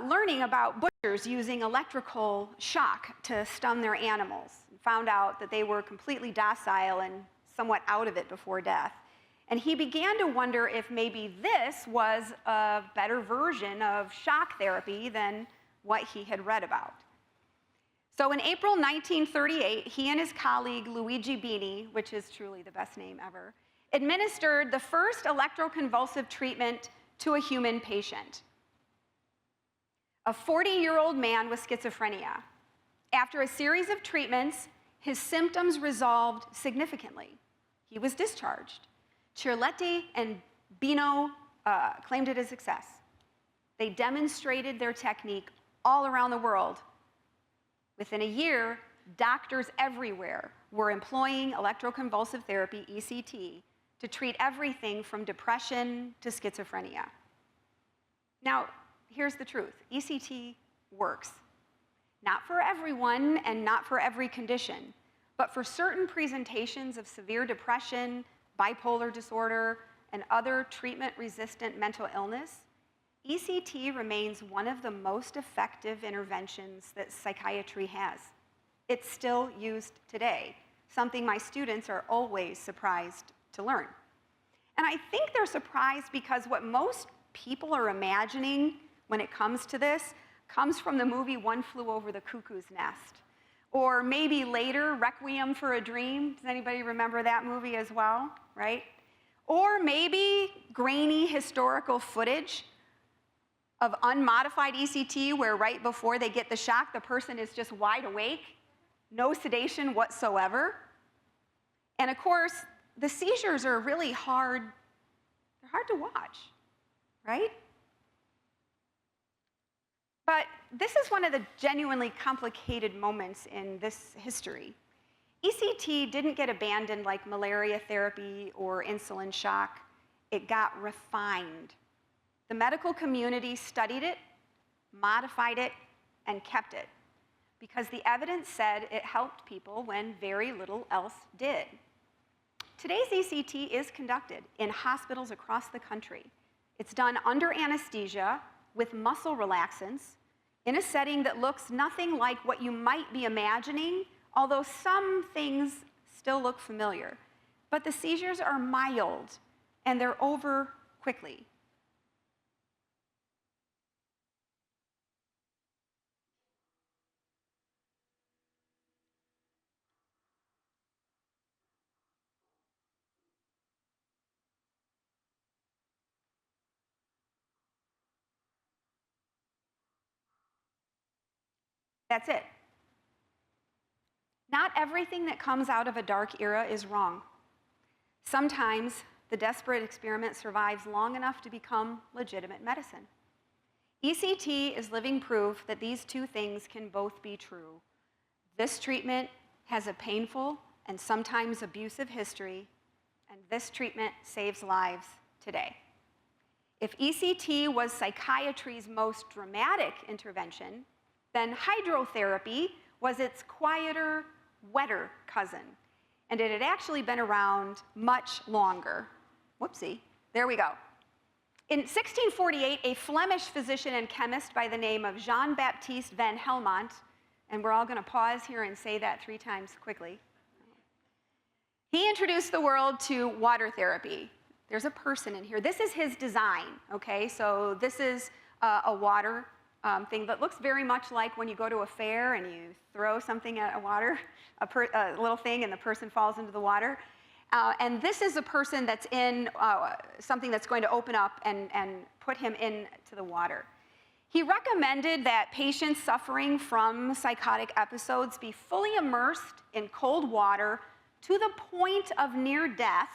learning about butchers using electrical shock to stun their animals, and found out that they were completely docile and somewhat out of it before death. And he began to wonder if maybe this was a better version of shock therapy than what he had read about. So in April 1938, he and his colleague Luigi Bini, which is truly the best name ever, administered the first electroconvulsive treatment to a human patient, a 40-year-old man with schizophrenia. After a series of treatments, his symptoms resolved significantly. He was discharged. Cerletti and Bino claimed it a success. They demonstrated their technique all around the world. Within a year, doctors everywhere were employing electroconvulsive therapy, ECT, to treat everything from depression to schizophrenia. Now, here's the truth. ECT works. Not for everyone and not for every condition, but for certain presentations of severe depression, bipolar disorder, and other treatment-resistant mental illness, ECT remains one of the most effective interventions that psychiatry has. It's still used today, something my students are always surprised to learn. And I think they're surprised because what most people are imagining when it comes to this comes from the movie One Flew Over the Cuckoo's Nest. Or maybe later, Requiem for a Dream. Does anybody remember that movie as well, right? Or maybe grainy historical footage of unmodified ECT where right before they get the shock, the person is just wide awake, no sedation whatsoever. And of course, the seizures are really hard, they're hard to watch, right? But this is one of the genuinely complicated moments in this history. ECT didn't get abandoned like malaria therapy or insulin shock. It got refined. The medical community studied it, modified it, and kept it because the evidence said it helped people when very little else did. Today's ECT is conducted in hospitals across the country. It's done under anesthesia with muscle relaxants in a setting that looks nothing like what you might be imagining, although some things still look familiar. But the seizures are mild, and they're over quickly. That's it. Not everything that comes out of a dark era is wrong. Sometimes the desperate experiment survives long enough to become legitimate medicine. ECT is living proof that these two things can both be true. This treatment has a painful and sometimes abusive history, and this treatment saves lives today. If ECT was psychiatry's most dramatic intervention, then hydrotherapy was its quieter, wetter cousin. And it had actually been around much longer. Whoopsie, there we go. In 1648, a Flemish physician and chemist by the name of Jean-Baptiste van Helmont, and we're all gonna pause here and say that 3 times quickly. He introduced the world to water therapy. There's a person in here. This is his design, okay? So this is a water thing that looks very much like when you go to a fair and you throw something at a water, a little thing, and the person falls into the water. And this is a person that's in something that's going to open up and put him into the water. He recommended that patients suffering from psychotic episodes be fully immersed in cold water to the point of near death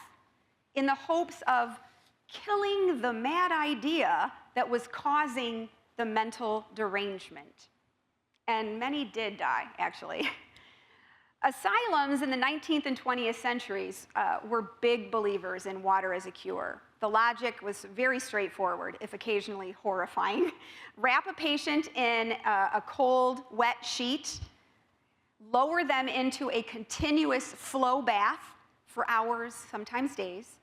in the hopes of killing the mad idea that was causing the mental derangement. And many did die, actually. Asylums in the 19th and 20th centuries were big believers in water as a cure. The logic was very straightforward, if occasionally horrifying. Wrap a patient in a cold, wet sheet, lower them into a continuous flow bath for hours, sometimes days.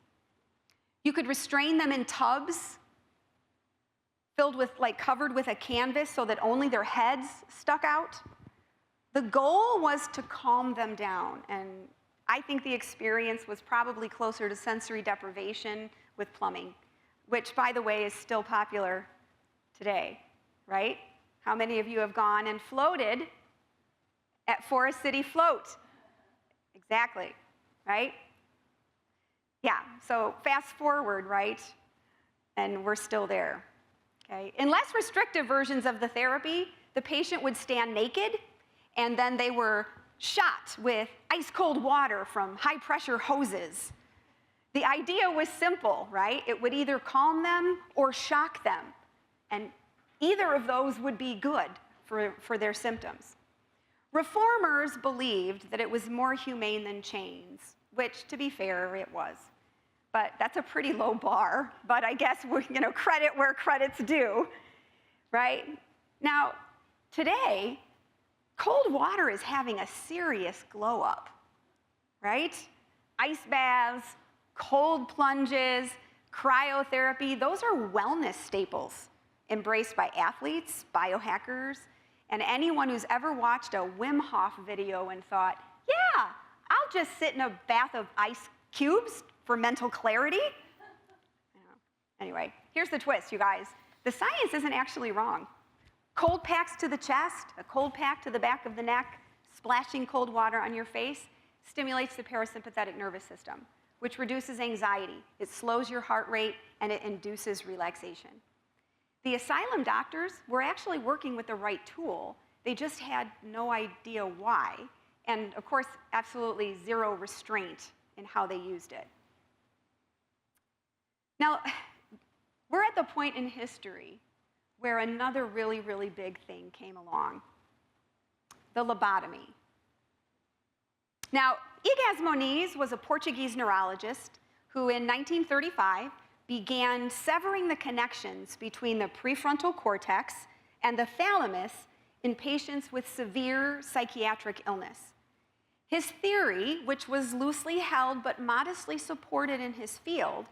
You could restrain them in tubs filled with, covered with a canvas so that only their heads stuck out. The goal was to calm them down, and I think the experience was probably closer to sensory deprivation with plumbing, which, by the way, is still popular today, right? How many of you have gone and floated at Forest City Float? Exactly, right? Yeah, so fast forward, right? And we're still there. Okay. In less restrictive versions of the therapy, the patient would stand naked, and then they were shot with ice-cold water from high-pressure hoses. The idea was simple, right? It would either calm them or shock them, and either of those would be good for their symptoms. Reformers believed that it was more humane than chains, which, to be fair, it was. But that's a pretty low bar, but I guess we're, credit where credit's due, right? Now, today, cold water is having a serious glow up, right? Ice baths, cold plunges, cryotherapy, those are wellness staples embraced by athletes, biohackers, and anyone who's ever watched a Wim Hof video and thought, yeah, I'll just sit in a bath of ice cubes for mental clarity. Anyway, here's the twist, you guys. The science isn't actually wrong. Cold packs to the chest, a cold pack to the back of the neck, splashing cold water on your face stimulates the parasympathetic nervous system, which reduces anxiety. It slows your heart rate, and it induces relaxation. The asylum doctors were actually working with the right tool. They just had no idea why, and of course, absolutely zero restraint in how they used it. Now, we're at the point in history where another really, really big thing came along, the lobotomy. Now, Egas Moniz was a Portuguese neurologist who in 1935 began severing the connections between the prefrontal cortex and the thalamus in patients with severe psychiatric illness. His theory, which was loosely held but modestly supported in his field,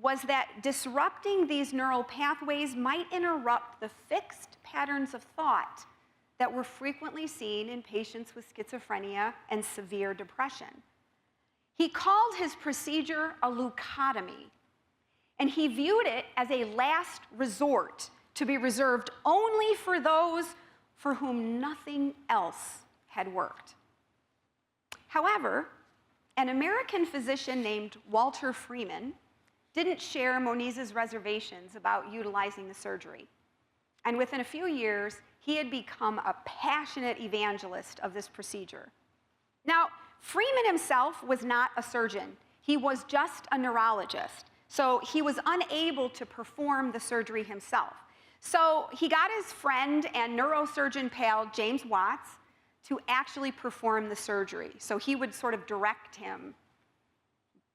was that disrupting these neural pathways might interrupt the fixed patterns of thought that were frequently seen in patients with schizophrenia and severe depression. He called his procedure a leucotomy, and he viewed it as a last resort to be reserved only for those for whom nothing else had worked. However, an American physician named Walter Freeman didn't share Moniz's reservations about utilizing the surgery. And within a few years, he had become a passionate evangelist of this procedure. Now, Freeman himself was not a surgeon. He was just a neurologist. So he was unable to perform the surgery himself. So he got his friend and neurosurgeon pal, James Watts, to actually perform the surgery. So he would sort of direct him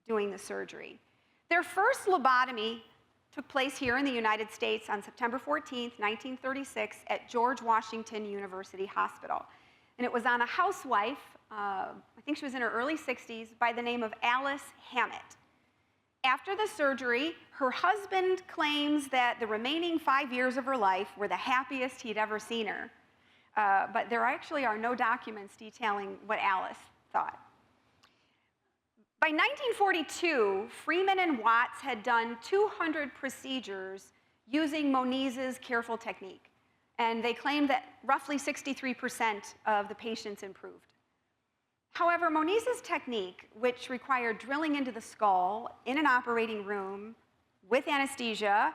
doing the surgery. Their first lobotomy took place here in the United States on September 14th, 1936 at George Washington University Hospital. And it was on a housewife, I think she was in her early 60s, by the name of Alice Hammett. After the surgery, her husband claims that the remaining 5 years of her life were the happiest he'd ever seen her. But there actually are no documents detailing what Alice thought. By 1942, Freeman and Watts had done 200 procedures using Moniz's careful technique, and they claimed that roughly 63% of the patients improved. However, Moniz's technique, which required drilling into the skull in an operating room with anesthesia,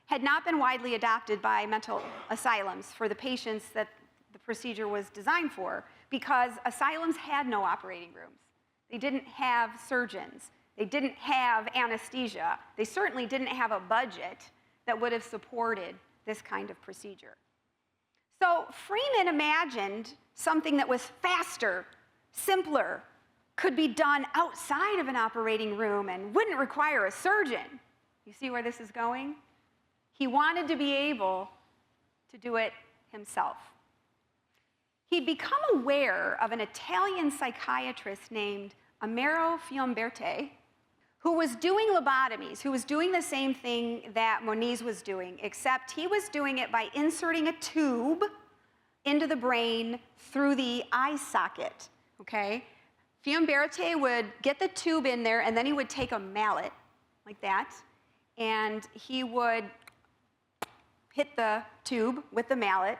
had not been widely adopted by mental asylums for the patients that the procedure was designed for, because asylums had no operating rooms. They didn't have surgeons. They didn't have anesthesia. They certainly didn't have a budget that would have supported this kind of procedure. So Freeman imagined something that was faster, simpler, could be done outside of an operating room and wouldn't require a surgeon. You see where this is going? He wanted to be able to do it himself. He'd become aware of an Italian psychiatrist named Amaro Fiumberti, who was doing lobotomies, who was doing the same thing that Moniz was doing, except he was doing it by inserting a tube into the brain through the eye socket, okay? Fiumberti would get the tube in there, and then he would take a mallet, like that, and he would hit the tube with the mallet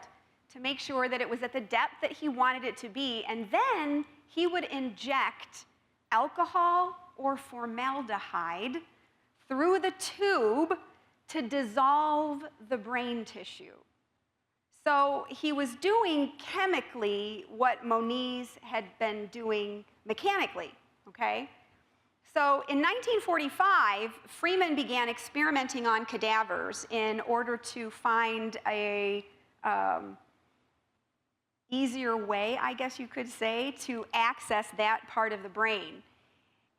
to make sure that it was at the depth that he wanted it to be, and then he would inject alcohol or formaldehyde through the tube to dissolve the brain tissue. So he was doing chemically what Moniz had been doing mechanically, okay? So in 1945, Freeman began experimenting on cadavers in order to find a easier way, I guess you could say, to access that part of the brain.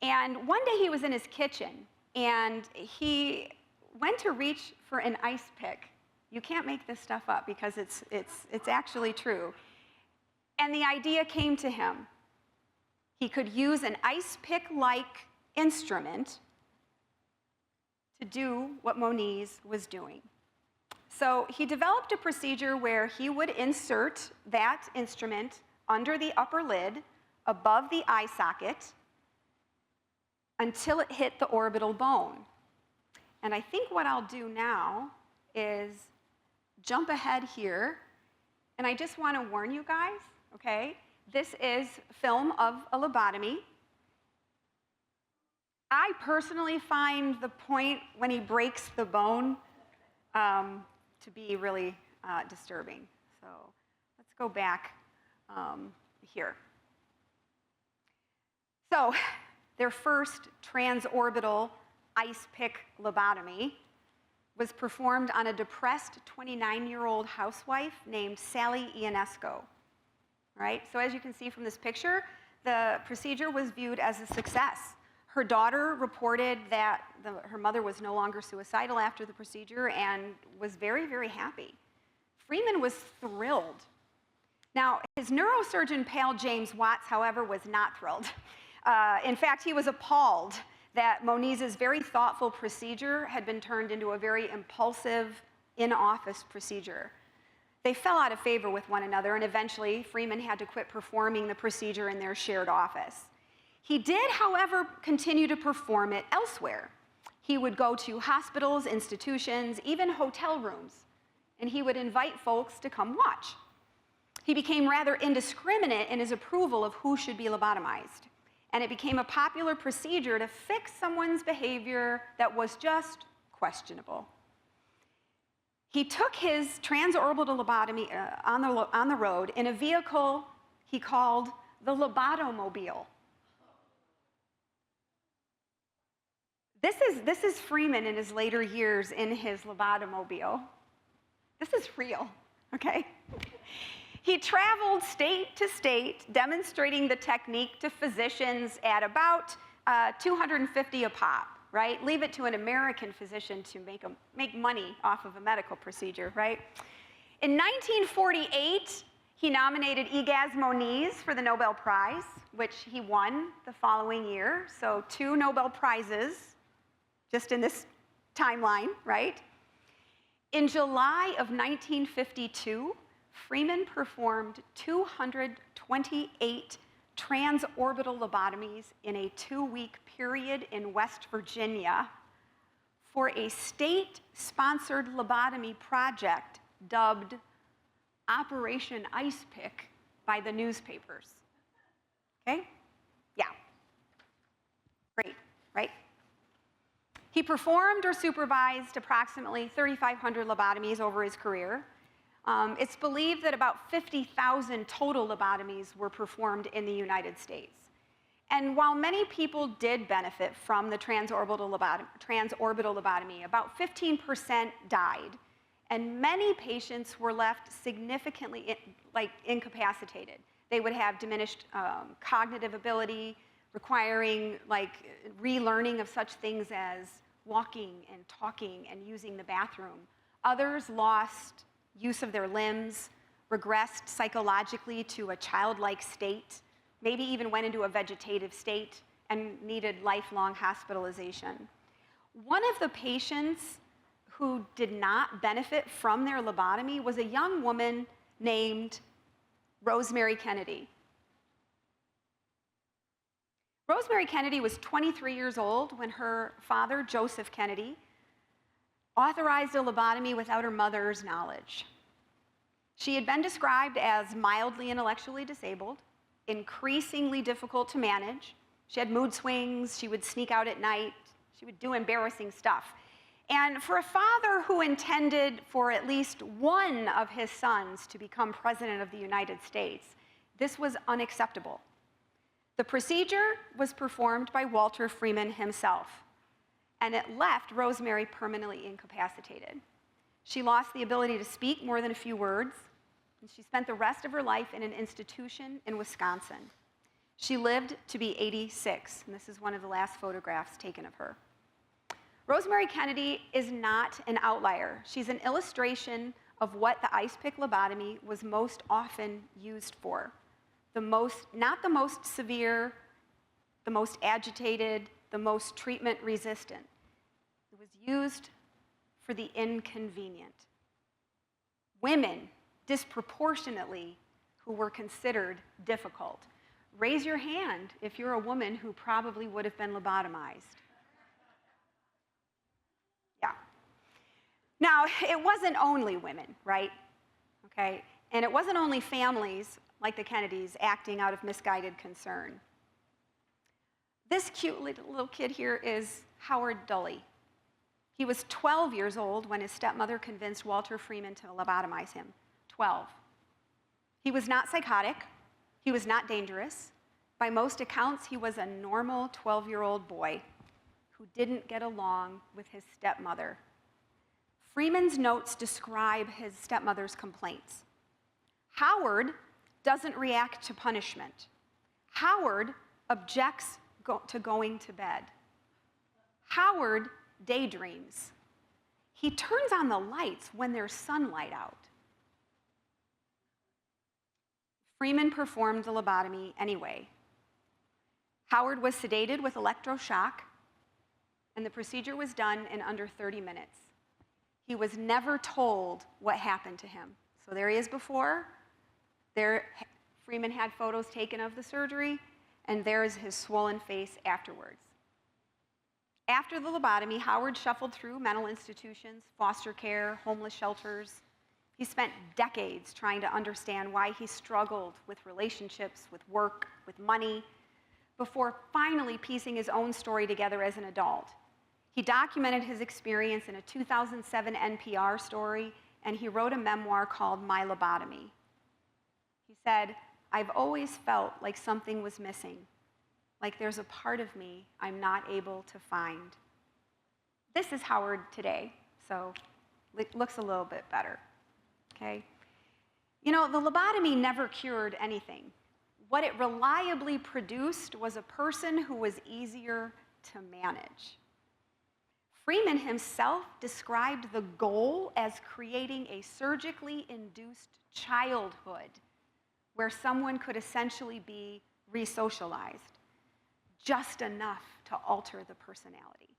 And one day he was in his kitchen, and he went to reach for an ice pick. You can't make this stuff up because it's actually true. And the idea came to him. He could use an ice pick-like instrument to do what Moniz was doing. So he developed a procedure where he would insert that instrument under the upper lid above the eye socket until it hit the orbital bone. And I think what I'll do now is jump ahead here, and I just want to warn you guys, okay? This is film of a lobotomy. I personally find the point when he breaks the bone to be really disturbing. So let's go back here. So their first transorbital ice pick lobotomy was performed on a depressed 29-year-old housewife named Sally Ionesco. Right? So as you can see from this picture, the procedure was viewed as a success. Her daughter reported that her mother was no longer suicidal after the procedure and was very, very happy. Freeman was thrilled. Now, his neurosurgeon pal, James Watts, however, was not thrilled. In fact, he was appalled that Moniz's very thoughtful procedure had been turned into a very impulsive, in-office procedure. They fell out of favor with one another, and eventually Freeman had to quit performing the procedure in their shared office. He did, however, continue to perform it elsewhere. He would go to hospitals, institutions, even hotel rooms, and he would invite folks to come watch. He became rather indiscriminate in his approval of who should be lobotomized, and it became a popular procedure to fix someone's behavior that was just questionable. He took his transorbital lobotomy on the road in a vehicle he called the lobotomobile. This is Freeman in his later years in his lobotomobile. This is real, okay? He traveled state to state, demonstrating the technique to physicians at about $250 a pop, right? Leave it to an American physician to make money off of a medical procedure, right? In 1948, he nominated Egas Moniz for the Nobel Prize, which he won the following year. So 2 Nobel Prizes just in this timeline, right? In July of 1952, Freeman performed 228 transorbital lobotomies in a 2-week period in West Virginia for a state-sponsored lobotomy project dubbed Operation Ice Pick by the newspapers. Okay? Yeah. Great, right? He performed or supervised approximately 3,500 lobotomies over his career. It's believed that about 50,000 total lobotomies were performed in the United States. And while many people did benefit from the transorbital lobotomy, about 15% died, and many patients were left significantly incapacitated. They would have diminished cognitive ability, requiring relearning of such things as walking and talking and using the bathroom. Others lost use of their limbs, regressed psychologically to a childlike state, maybe even went into a vegetative state and needed lifelong hospitalization. One of the patients who did not benefit from their lobotomy was a young woman named Rosemary Kennedy. Rosemary Kennedy was 23 years old when her father, Joseph Kennedy, authorized a lobotomy without her mother's knowledge. She had been described as mildly intellectually disabled, increasingly difficult to manage. She had mood swings, she would sneak out at night, she would do embarrassing stuff. And for a father who intended for at least one of his sons to become president of the United States, this was unacceptable. The procedure was performed by Walter Freeman himself, and it left Rosemary permanently incapacitated. She lost the ability to speak more than a few words, and she spent the rest of her life in an institution in Wisconsin. She lived to be 86, and this is one of the last photographs taken of her. Rosemary Kennedy is not an outlier. She's an illustration of what the ice pick lobotomy was most often used for. Not the most severe, the most agitated, the most treatment resistant. It was used for the inconvenient. Women, disproportionately, who were considered difficult. Raise your hand if you're a woman who probably would have been lobotomized. Yeah. Now, it wasn't only women, right? Okay? And it wasn't only families like the Kennedys acting out of misguided concern. This cute little kid here is Howard Dully. He was 12 years old when his stepmother convinced Walter Freeman to lobotomize him. 12. He was not psychotic. He was not dangerous. By most accounts, he was a normal 12-year-old boy who didn't get along with his stepmother. Freeman's notes describe his stepmother's complaints. Howard doesn't react to punishment. Howard objects to going to bed. Howard daydreams. He turns on the lights when there's sunlight out. Freeman performed the lobotomy anyway. Howard was sedated with electroshock, and the procedure was done in under 30 minutes. He was never told what happened to him. So there he is before. There, Freeman had photos taken of the surgery, and there is his swollen face afterwards. After the lobotomy, Howard shuffled through mental institutions, foster care, homeless shelters. He spent decades trying to understand why he struggled with relationships, with work, with money, before finally piecing his own story together as an adult. He documented his experience in a 2007 NPR story, and he wrote a memoir called My Lobotomy. He said, "I've always felt like something was missing, like there's a part of me I'm not able to find." This is Howard today, so it looks a little bit better, okay? You know, the lobotomy never cured anything. What it reliably produced was a person who was easier to manage. Freeman himself described the goal as creating a surgically induced childhood where someone could essentially be re-socialized, just enough to alter the personality,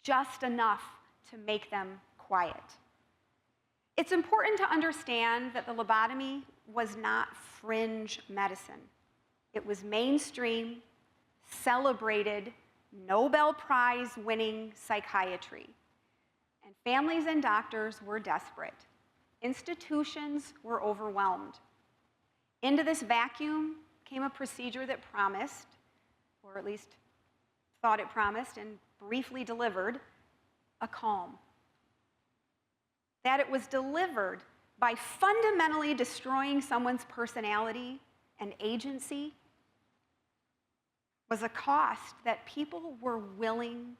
just enough to make them quiet. It's important to understand that the lobotomy was not fringe medicine. It was mainstream, celebrated, Nobel Prize-winning psychiatry. And families and doctors were desperate. Institutions were overwhelmed. Into this vacuum came a procedure that promised, or at least thought it promised and briefly delivered, a calm. That it was delivered by fundamentally destroying someone's personality and agency was a cost that people were willing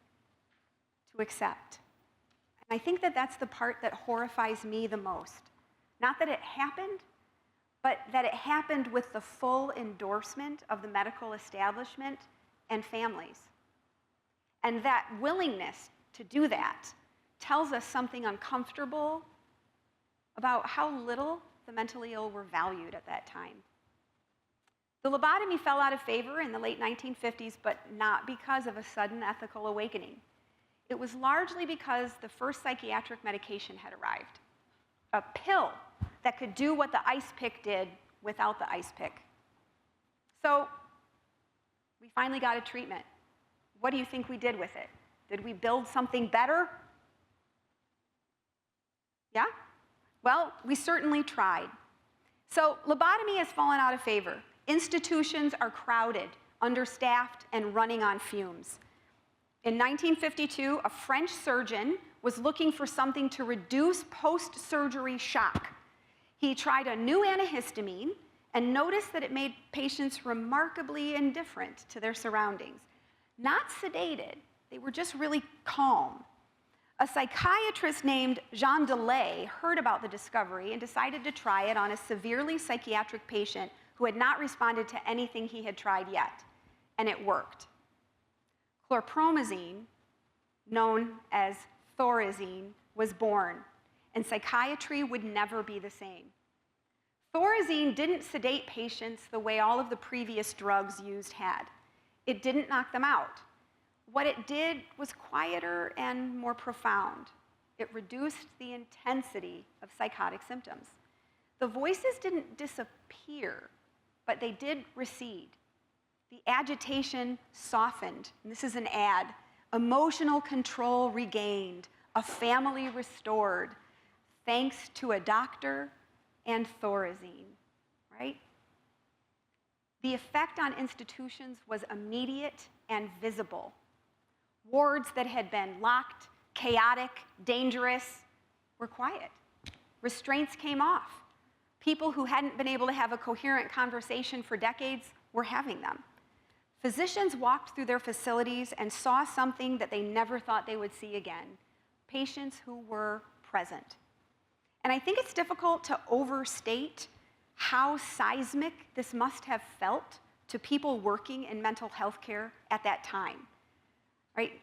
to accept. And I think that that's the part that horrifies me the most. Not that it happened, but that it happened with the full endorsement of the medical establishment and families. And that willingness to do that tells us something uncomfortable about how little the mentally ill were valued at that time. The lobotomy fell out of favor in the late 1950s, but not because of a sudden ethical awakening. It was largely because the first psychiatric medication had arrived, a pill that could do what the ice pick did without the ice pick. So we finally got a treatment. What do you think we did with it? Did we build something better? Yeah? Well, we certainly tried. So lobotomy has fallen out of favor. Institutions are crowded, understaffed, and running on fumes. In 1952, a French surgeon was looking for something to reduce post-surgery shock. He tried a new antihistamine and noticed that it made patients remarkably indifferent to their surroundings. Not sedated, they were just really calm. A psychiatrist named Jean Delay heard about the discovery and decided to try it on a severely psychiatric patient who had not responded to anything he had tried yet, and it worked. Chlorpromazine, known as Thorazine, was born, and psychiatry would never be the same. Thorazine didn't sedate patients the way all of the previous drugs used had. It didn't knock them out. What it did was quieter and more profound. It reduced the intensity of psychotic symptoms. The voices didn't disappear, but they did recede. The agitation softened. And this is an ad. Emotional control regained, a family restored, thanks to a doctor and Thorazine, right? the effect on institutions was immediate and visible. Wards that had been locked, chaotic, dangerous, were quiet. Restraints came off. People who hadn't been able to have a coherent conversation for decades were having them. Physicians walked through their facilities and saw something that they never thought they would see again: patients who were present. And I think it's difficult to overstate how seismic this must have felt to people working in mental health care at that time, right?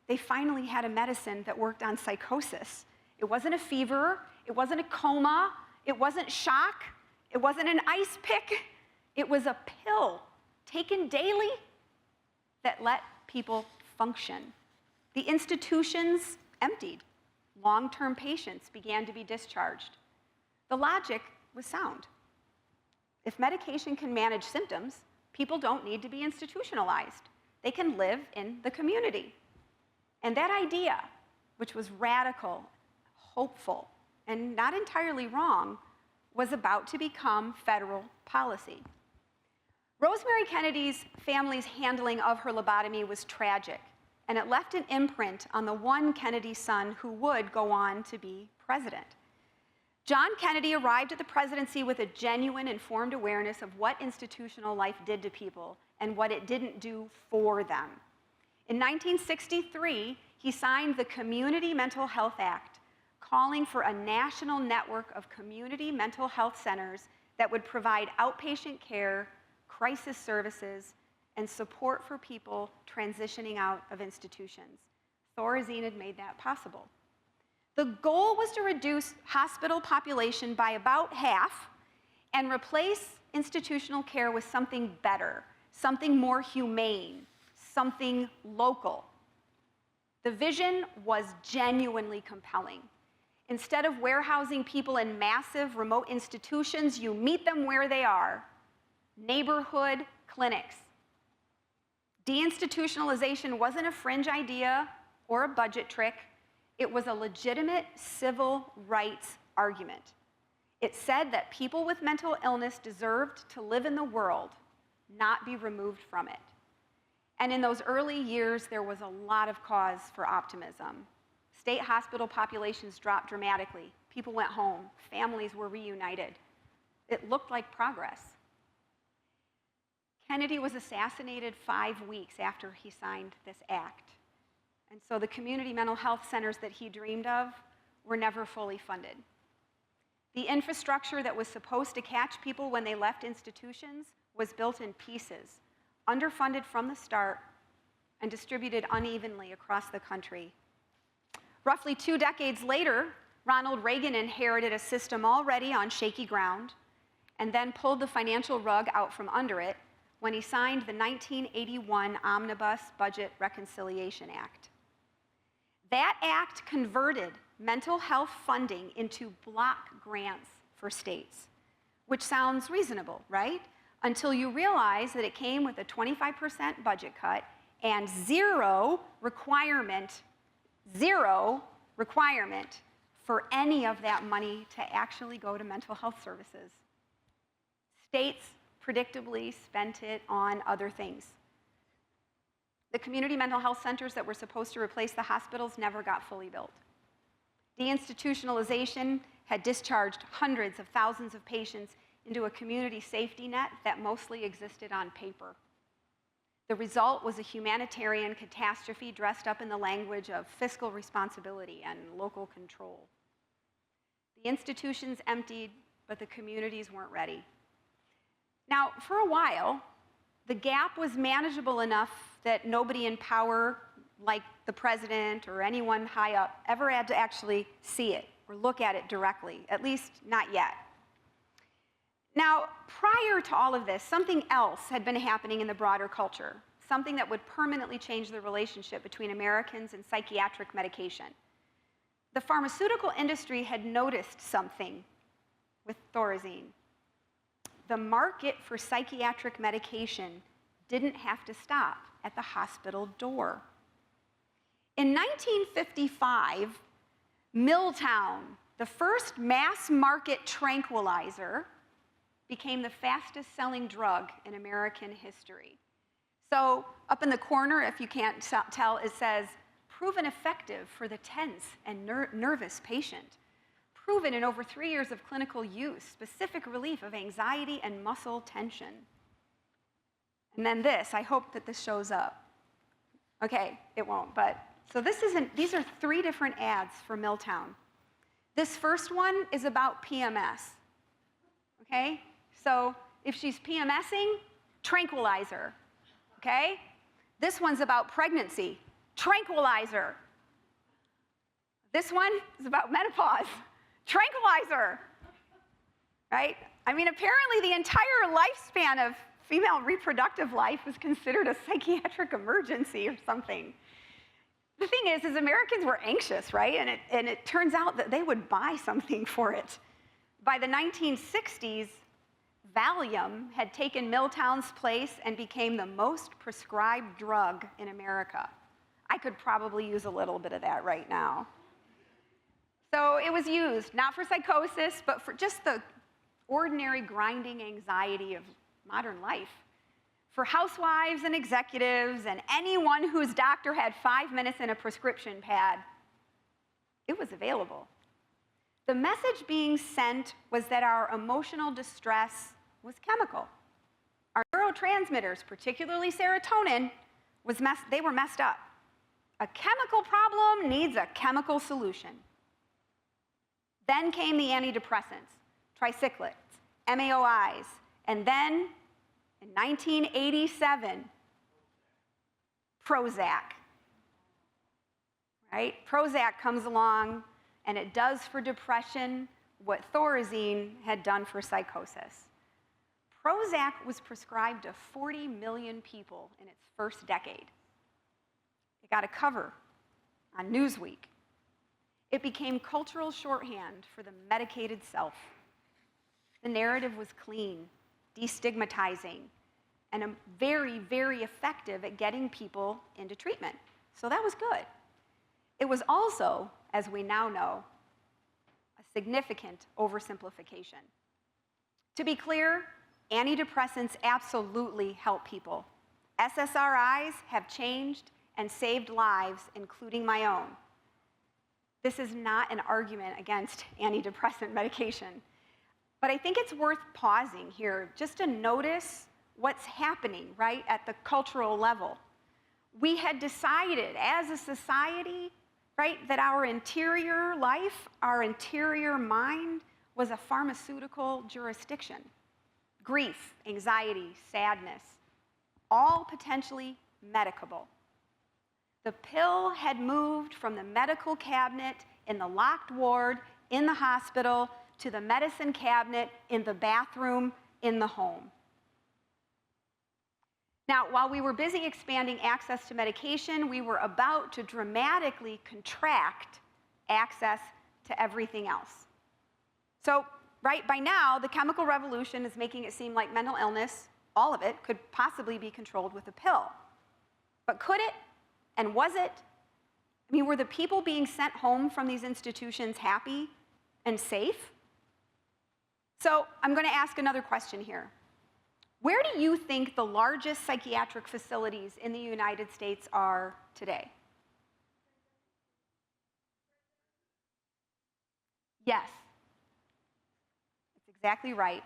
They finally had a medicine that worked on psychosis. It wasn't a fever, it wasn't a coma, it wasn't shock, it wasn't an ice pick, it was a pill taken daily that let people function. The institutions emptied. Long-term patients began to be discharged. The logic was sound. If medication can manage symptoms, people don't need to be institutionalized. They can live in the community. And that idea, which was radical, hopeful, and not entirely wrong, was about to become federal policy. Rosemary Kennedy's family's handling of her lobotomy was tragic, and it left an imprint on the one Kennedy son who would go on to be president. John Kennedy arrived at the presidency with a genuine, informed awareness of what institutional life did to people and what it didn't do for them. In 1963, he signed the Community Mental Health Act, calling for a national network of community mental health centers that would provide outpatient care, crisis services, and support for people transitioning out of institutions. Thorazine had made that possible. The goal was to reduce hospital population by about half and replace institutional care with something better, something more humane, something local. The vision was genuinely compelling. Instead of warehousing people in massive remote institutions, you meet them where they are: neighborhood clinics. Deinstitutionalization wasn't a fringe idea or a budget trick. It was a legitimate civil rights argument. It said that people with mental illness deserved to live in the world, not be removed from it. And in those early years, there was a lot of cause for optimism. State hospital populations dropped dramatically. People went home. Families were reunited. It looked like progress. Kennedy was assassinated 5 weeks after he signed this act. And so the community mental health centers that he dreamed of were never fully funded. The infrastructure that was supposed to catch people when they left institutions was built in pieces, underfunded from the start, and distributed unevenly across the country. Roughly 2 decades later, Ronald Reagan inherited a system already on shaky ground and then pulled the financial rug out from under it when he signed the 1981 Omnibus Budget Reconciliation Act. That act converted mental health funding into block grants for states, which sounds reasonable, right? Until you realize that it came with a 25% budget cut and zero requirement for any of that money to actually go to mental health services. States predictably spent it on other things. The community mental health centers that were supposed to replace the hospitals never got fully built. Deinstitutionalization had discharged hundreds of thousands of patients into a community safety net that mostly existed on paper. The result was a humanitarian catastrophe dressed up in the language of fiscal responsibility and local control. The institutions emptied, but the communities weren't ready. Now, for a while, the gap was manageable enough that nobody in power, like the president or anyone high up, ever had to actually see it or look at it directly, at least not yet. Now, prior to all of this, something else had been happening in the broader culture, something that would permanently change the relationship between Americans and psychiatric medication. The pharmaceutical industry had noticed something with Thorazine. The market for psychiatric medication didn't have to stop at the hospital door. In 1955, Milltown, the first mass market tranquilizer, became the fastest selling drug in American history. So up in the corner, if you can't tell, it says, proven effective for the tense and nervous patient. Proven in over 3 years of clinical use, specific relief of anxiety and muscle tension. And then this, I hope that this shows up. Okay, it won't, but, so these are 3 different ads for Milltown. This first one is about PMS, okay? So if she's PMSing, tranquilizer, okay? This one's about pregnancy, tranquilizer. This one is about menopause, tranquilizer, right? I mean, apparently the entire lifespan of female reproductive life is considered a psychiatric emergency or something. The thing is Americans were anxious, right? And it turns out that they would buy something for it. By the 1960s, Valium had taken Milltown's place and became the most prescribed drug in America. I could probably use a little bit of that right now. So it was used, not for psychosis, but for just the ordinary grinding anxiety of modern life. For housewives and executives and anyone whose doctor had 5 minutes in a prescription pad, it was available. The message being sent was that our emotional distress was chemical. Our neurotransmitters, particularly serotonin, they were messed up. A chemical problem needs a chemical solution. Then came the antidepressants, tricyclics, MAOIs, and then in 1987, Prozac, right? Prozac comes along, and it does for depression what Thorazine had done for psychosis. Prozac was prescribed to 40 million people in its first decade. It got a cover on Newsweek. It became cultural shorthand for the medicated self. The narrative was clean, destigmatizing, and very, very effective at getting people into treatment. So that was good. It was also, as we now know, a significant oversimplification. To be clear, antidepressants absolutely help people. SSRIs have changed and saved lives, including my own. This is not an argument against antidepressant medication. But I think it's worth pausing here just to notice what's happening, right, at the cultural level. We had decided as a society, right, that our interior life, our interior mind was a pharmaceutical jurisdiction. Grief, anxiety, sadness, all potentially medicable. The pill had moved from the medical cabinet in the locked ward in the hospital to the medicine cabinet in the bathroom in the home. Now, while we were busy expanding access to medication, we were about to dramatically contract access to everything else. So, right, by now, the chemical revolution is making it seem like mental illness, all of it, could possibly be controlled with a pill. But could it? And was it? I mean, were the people being sent home from these institutions happy and safe? So I'm going to ask another question here. Where do you think the largest psychiatric facilities in the United States are today? Yes, that's exactly right.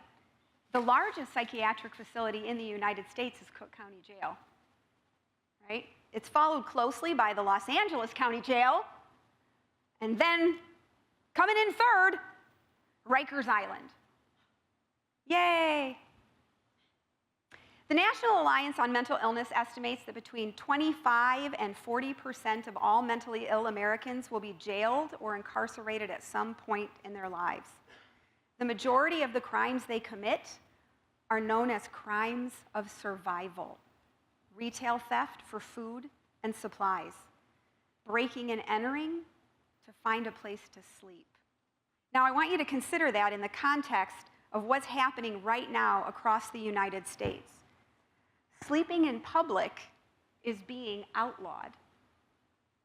The largest psychiatric facility in the United States is Cook County Jail, right? It's followed closely by the Los Angeles County Jail, and then coming in third, Rikers Island. Yay! The National Alliance on Mental Illness estimates that between 25 and 40% of all mentally ill Americans will be jailed or incarcerated at some point in their lives. The majority of the crimes they commit are known as crimes of survival. Retail theft for food and supplies, breaking and entering to find a place to sleep. Now, I want you to consider that in the context of what's happening right now across the United States. Sleeping in public is being outlawed.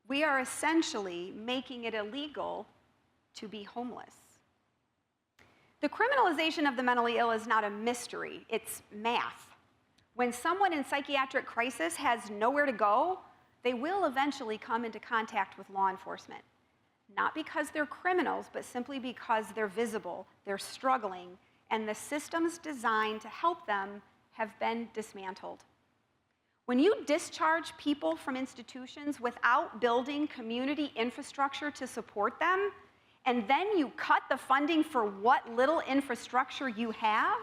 We are essentially making it illegal to be homeless. The criminalization of the mentally ill is not a mystery, it's math. When someone in psychiatric crisis has nowhere to go, they will eventually come into contact with law enforcement. Not because they're criminals, but simply because they're visible, they're struggling, and the systems designed to help them have been dismantled. When you discharge people from institutions without building community infrastructure to support them, and then you cut the funding for what little infrastructure you have,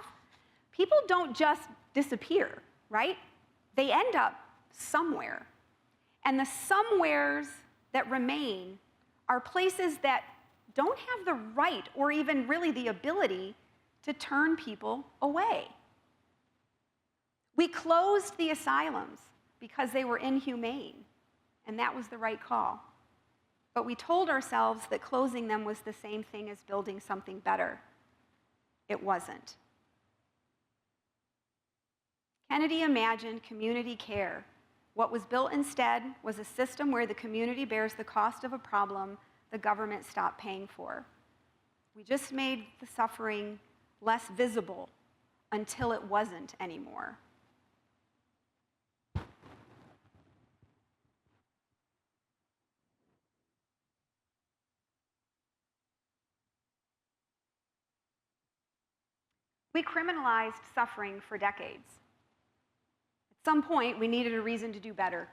people don't just disappear, right? They end up somewhere. And the somewheres that remain are places that don't have the right or even really the ability to turn people away. We closed the asylums because they were inhumane, and that was the right call. But we told ourselves that closing them was the same thing as building something better. It wasn't. Kennedy imagined community care. What was built instead was a system where the community bears the cost of a problem the government stopped paying for. We just made the suffering less visible until it wasn't anymore. We criminalized suffering for decades. At some point, we needed a reason to do better.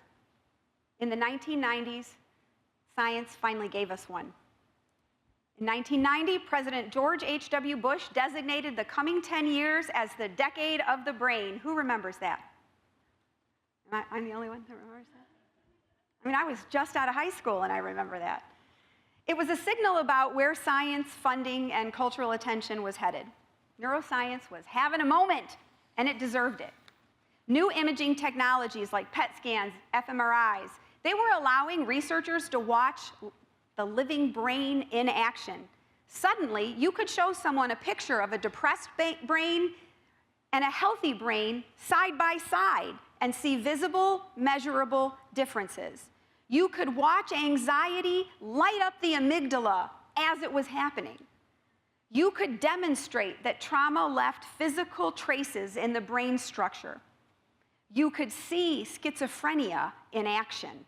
In the 1990s, science finally gave us one. In 1990, President George H.W. Bush designated the coming 10 years as the decade of the brain. Who remembers that? I'm the only one that remembers that? I mean, I was just out of high school and I remember that. It was a signal about where science, funding, and cultural attention was headed. Neuroscience was having a moment, and it deserved it. New imaging technologies like PET scans, fMRIs, they were allowing researchers to watch the living brain in action. Suddenly, you could show someone a picture of a depressed brain and a healthy brain side by side and see visible, measurable differences. You could watch anxiety light up the amygdala as it was happening. You could demonstrate that trauma left physical traces in the brain structure. You could see schizophrenia in action.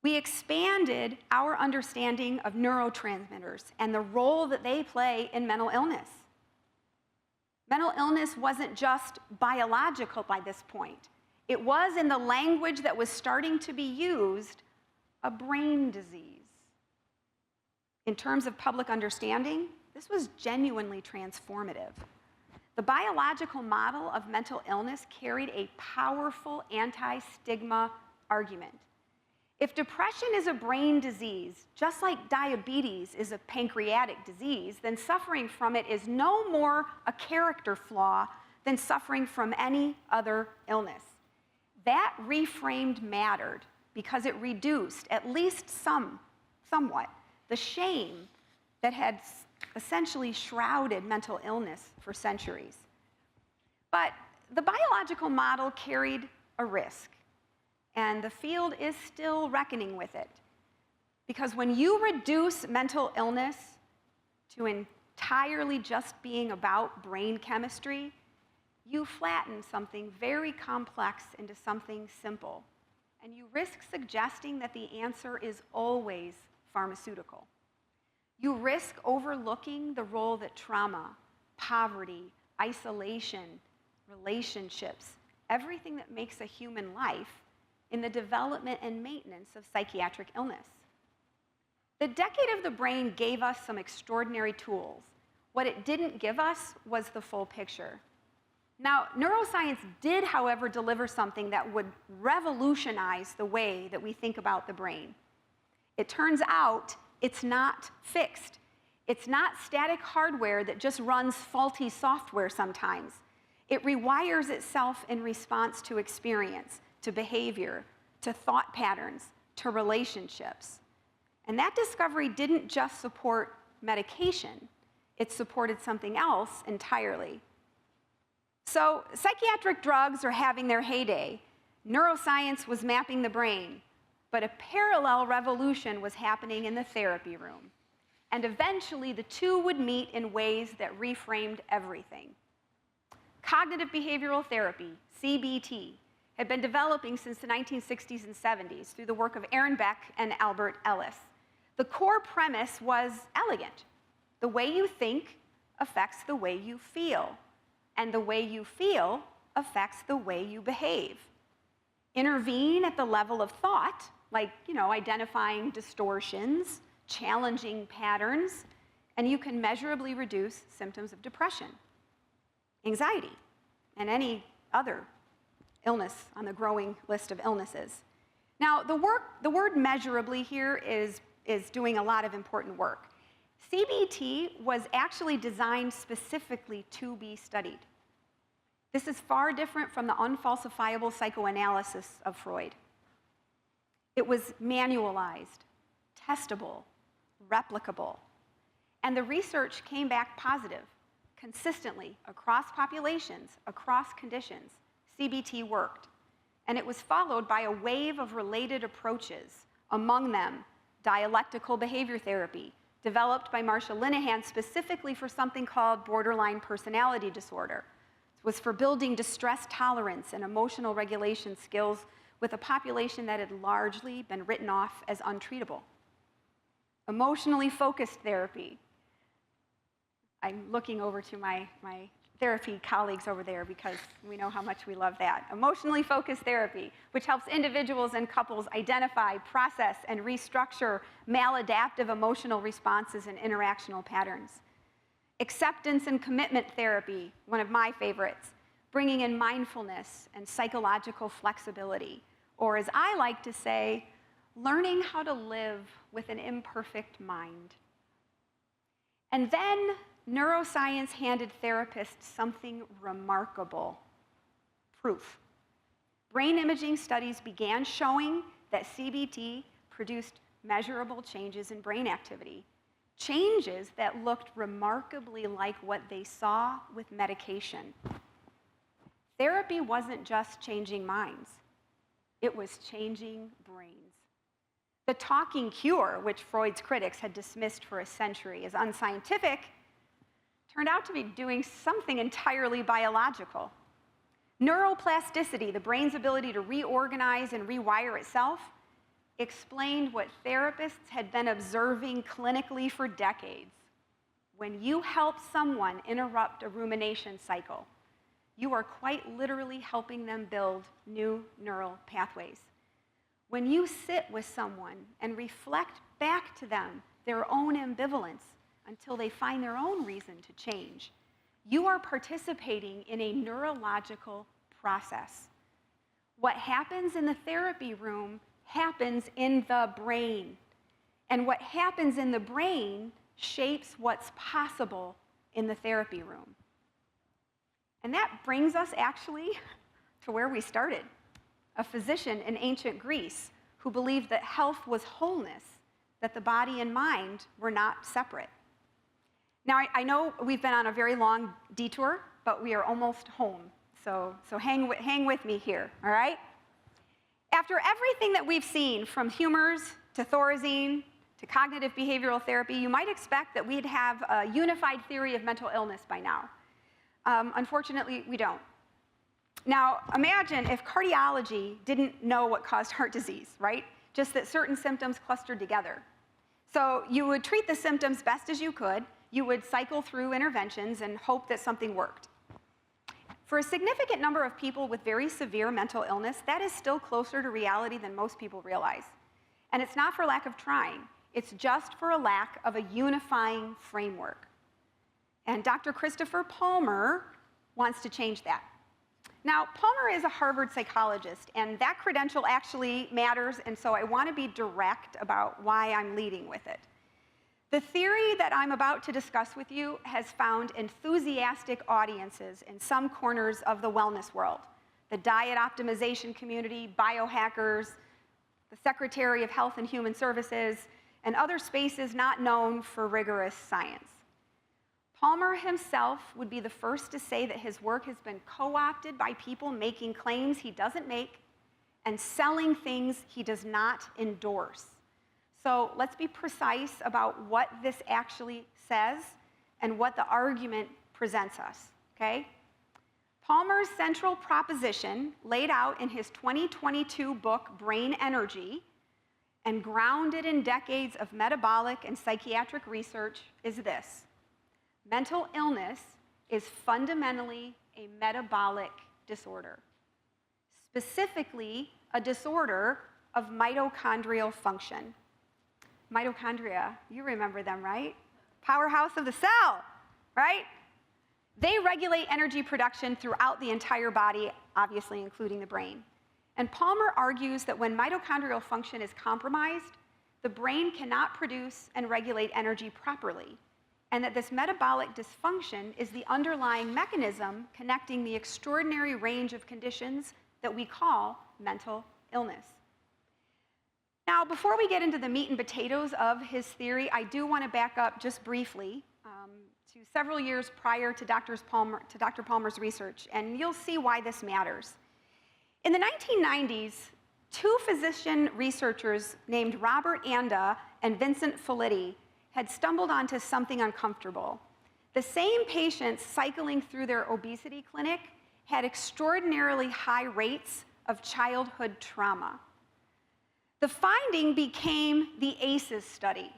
We expanded our understanding of neurotransmitters and the role that they play in mental illness. Mental illness wasn't just biological by this point. It was, in the language that was starting to be used, a brain disease. In terms of public understanding, this was genuinely transformative. The biological model of mental illness carried a powerful anti-stigma argument. If depression is a brain disease, just like diabetes is a pancreatic disease, then suffering from it is no more a character flaw than suffering from any other illness. That reframed mattered because it reduced, at least somewhat, the shame that had essentially shrouded mental illness for centuries. But the biological model carried a risk, and the field is still reckoning with it. Because when you reduce mental illness to entirely just being about brain chemistry, you flatten something very complex into something simple. And you risk suggesting that the answer is always pharmaceutical. You risk overlooking the role that trauma, poverty, isolation, relationships, everything that makes a human life, in the development and maintenance of psychiatric illness. The decade of the brain gave us some extraordinary tools. What it didn't give us was the full picture. Now, neuroscience did, however, deliver something that would revolutionize the way that we think about the brain. It turns out it's not fixed. It's not static hardware that just runs faulty software sometimes. It rewires itself in response to experience, to behavior, to thought patterns, to relationships. And that discovery didn't just support medication, it supported something else entirely. So psychiatric drugs are having their heyday. Neuroscience was mapping the brain, but a parallel revolution was happening in the therapy room. and eventually the two would meet in ways that reframed everything. Cognitive behavioral therapy, CBT, had been developing since the 1960s and 70s through the work of Erin and Albert Ellis. The core premise was elegant. The way you think affects the way you feel, and the way you feel affects the way you behave. Intervene at the level of thought, like, identifying distortions, challenging patterns, and you can measurably reduce symptoms of depression, anxiety, and any other illness on the growing list of illnesses. Now, the word measurably here is doing a lot of important work. CBT was actually designed specifically to be studied. This is far different from the unfalsifiable psychoanalysis of Freud. It was manualized, testable, replicable, and the research came back positive, consistently, across populations, across conditions. CBT worked, and it was followed by a wave of related approaches, among them dialectical behavior therapy, developed by Marsha Linehan specifically for something called borderline personality disorder. It was for building distress tolerance and emotional regulation skills with a population that had largely been written off as untreatable. Emotionally focused therapy. I'm looking over to my therapy colleagues over there because we know how much we love that. Emotionally focused therapy, which helps individuals and couples identify, process, and restructure maladaptive emotional responses and interactional patterns. Acceptance and commitment therapy, one of my favorites, bringing in mindfulness and psychological flexibility, or as I like to say, learning how to live with an imperfect mind. And then neuroscience handed therapists something remarkable: proof. Brain imaging studies began showing that CBT produced measurable changes in brain activity, changes that looked remarkably like what they saw with medication. Therapy wasn't just changing minds, it was changing brains. The talking cure, which Freud's critics had dismissed for a century as unscientific, turned out to be doing something entirely biological. Neuroplasticity, the brain's ability to reorganize and rewire itself, explained what therapists had been observing clinically for decades. When you help someone interrupt a rumination cycle, you are quite literally helping them build new neural pathways. When you sit with someone and reflect back to them their own ambivalence until they find their own reason to change, you are participating in a neurological process. What happens in the therapy room happens in the brain. And what happens in the brain shapes what's possible in the therapy room. And that brings us actually to where we started. A physician in ancient Greece who believed that health was wholeness, that the body and mind were not separate. Now, I know we've been on a very long detour, but we are almost home. So hang with me here, all right? After everything that we've seen, from humors to Thorazine to cognitive behavioral therapy, you might expect that we'd have a unified theory of mental illness by now. Unfortunately, we don't. Now, imagine if cardiology didn't know what caused heart disease, right? Just that certain symptoms clustered together. So you would treat the symptoms best as you could. You would cycle through interventions and hope that something worked. For a significant number of people with very severe mental illness, that is still closer to reality than most people realize. And it's not for lack of trying. It's just for a lack of a unifying framework. And Dr. Christopher Palmer wants to change that. Now, Palmer is a Harvard psychologist, and that credential actually matters, and so I want to be direct about why I'm leading with it. The theory that I'm about to discuss with you has found enthusiastic audiences in some corners of the wellness world: the diet optimization community, biohackers, the Secretary of Health and Human Services, and other spaces not known for rigorous science. Palmer himself would be the first to say that his work has been co-opted by people making claims he doesn't make and selling things he does not endorse. So let's be precise about what this actually says and what the argument presents us, okay? Palmer's central proposition, laid out in his 2022 book, Brain Energy, and grounded in decades of metabolic and psychiatric research, is this: mental illness is fundamentally a metabolic disorder, specifically a disorder of mitochondrial function. Mitochondria, you remember them, right? Powerhouse of the cell, right? They regulate energy production throughout the entire body, obviously including the brain. And Palmer argues that when mitochondrial function is compromised, the brain cannot produce and regulate energy properly, and that this metabolic dysfunction is the underlying mechanism connecting the extraordinary range of conditions that we call mental illness. Now, before we get into the meat and potatoes of his theory, I do want to back up just briefly to several years prior to Dr. Palmer's research, and you'll see why this matters. In the 1990s, two physician researchers named Robert Anda and Vincent Felitti had stumbled onto something uncomfortable. The same patients cycling through their obesity clinic had extraordinarily high rates of childhood trauma. The finding became the ACEs study,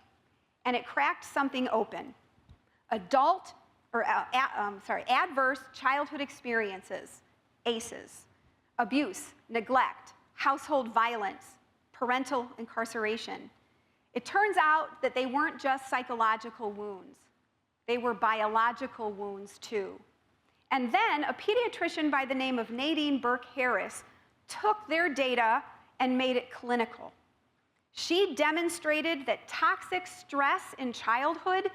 and it cracked something open. Adverse childhood experiences, ACEs, abuse, neglect, household violence, parental incarceration. It turns out that they weren't just psychological wounds. They were biological wounds too. And then a pediatrician by the name of Nadine Burke-Harris took their data and made it clinical. She demonstrated that toxic stress in childhood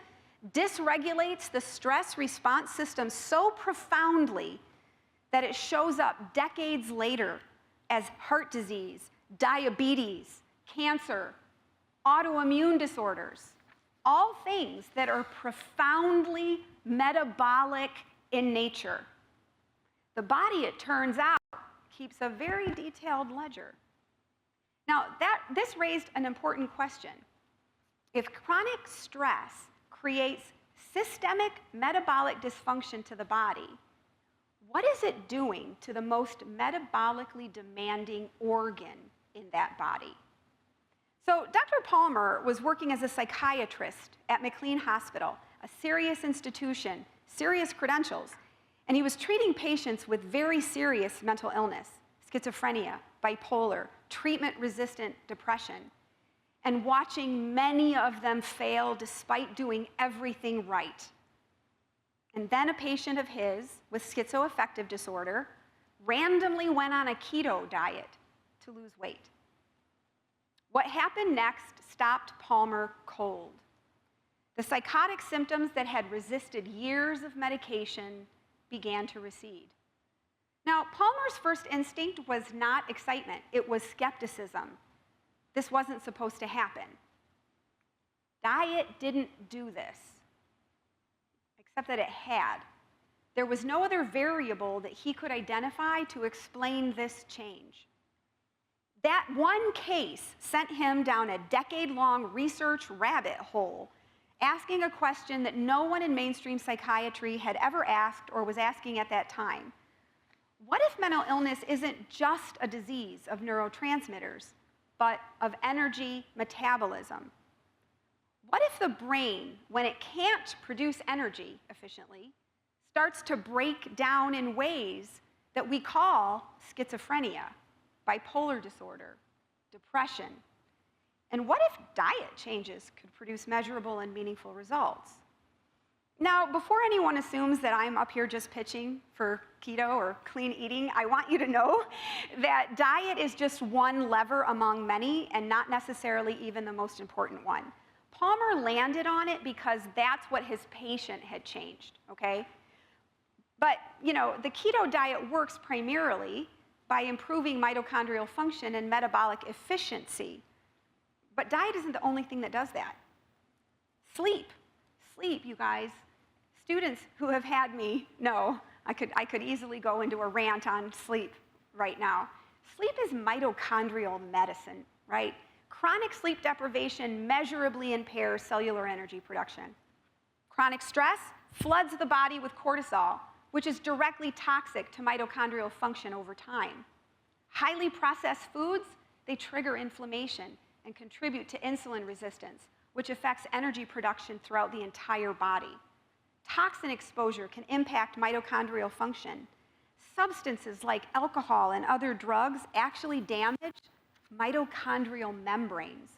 dysregulates the stress response system so profoundly that it shows up decades later as heart disease, diabetes, cancer, autoimmune disorders, all things that are profoundly metabolic in nature. The body, it turns out, keeps a very detailed ledger. Now, this raised an important question. If chronic stress creates systemic metabolic dysfunction to the body, what is it doing to the most metabolically demanding organ in that body? So Dr. Palmer was working as a psychiatrist at McLean Hospital, a serious institution, serious credentials, and he was treating patients with very serious mental illness, schizophrenia, bipolar, treatment-resistant depression, and watching many of them fail despite doing everything right. And then a patient of his with schizoaffective disorder randomly went on a keto diet to lose weight. What happened next stopped Palmer cold. The psychotic symptoms that had resisted years of medication began to recede. Now, Palmer's first instinct was not excitement, it was skepticism. This wasn't supposed to happen. Diet didn't do this, except that it had. There was no other variable that he could identify to explain this change. That one case sent him down a decade-long research rabbit hole, asking a question that no one in mainstream psychiatry had ever asked or was asking at that time. What if mental illness isn't just a disease of neurotransmitters, but of energy metabolism? What if the brain, when it can't produce energy efficiently, starts to break down in ways that we call schizophrenia, bipolar disorder, depression? And what if diet changes could produce measurable and meaningful results? Now, before anyone assumes that I'm up here just pitching for keto or clean eating, I want you to know that diet is just one lever among many and not necessarily even the most important one. Palmer landed on it because that's what his patient had changed, okay? But, you know, the keto diet works primarily by improving mitochondrial function and metabolic efficiency. But diet isn't the only thing that does that. Sleep, you guys. Students who have had me know I could easily go into a rant on sleep right now. Sleep is mitochondrial medicine, right? chronic sleep deprivation measurably impairs cellular energy production. Chronic stress floods the body with cortisol, which is directly toxic to mitochondrial function over time. Highly processed foods, they trigger inflammation and contribute to insulin resistance, which affects energy production throughout the entire body. Toxin exposure can impact mitochondrial function. Substances like alcohol and other drugs actually damage mitochondrial membranes.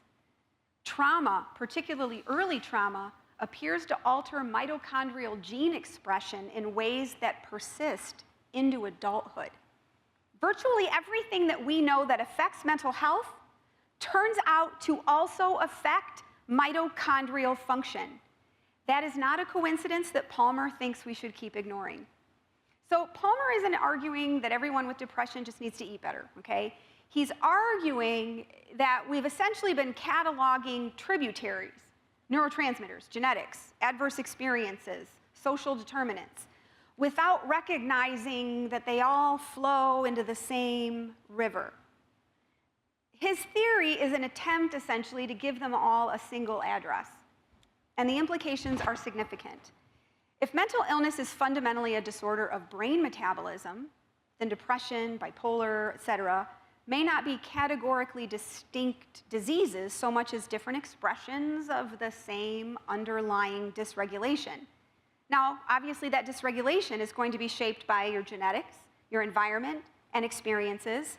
Trauma, particularly early trauma, appears to alter mitochondrial gene expression in ways that persist into adulthood. Virtually everything that we know that affects mental health turns out to also affect mitochondrial function. That is not a coincidence that Palmer thinks we should keep ignoring. So Palmer isn't arguing that everyone with depression just needs to eat better, okay? He's arguing that we've essentially been cataloging tributaries, neurotransmitters, genetics, adverse experiences, social determinants, without recognizing that they all flow into the same river. His theory is an attempt, essentially, to give them all a single address. And the implications are significant. If mental illness is fundamentally a disorder of brain metabolism, then depression, bipolar, etc., may not be categorically distinct diseases so much as different expressions of the same underlying dysregulation. Now, obviously, that dysregulation is going to be shaped by your genetics, your environment, and experiences,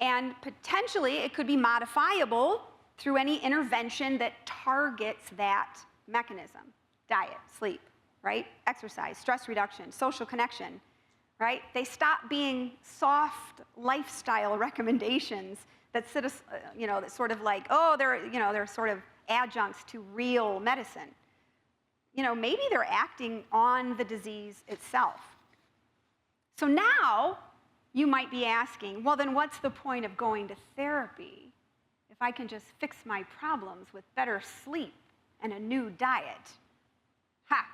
and potentially it could be modifiable through any intervention that targets that mechanism. Diet, sleep, right? Exercise, stress reduction, social connection, right? They stop being soft lifestyle recommendations that that sort of like, oh, they're sort of adjuncts to real medicine. Maybe they're acting on the disease itself. So now you might be asking, well, then what's the point of going to therapy if I can just fix my problems with better sleep and a new diet? Ha!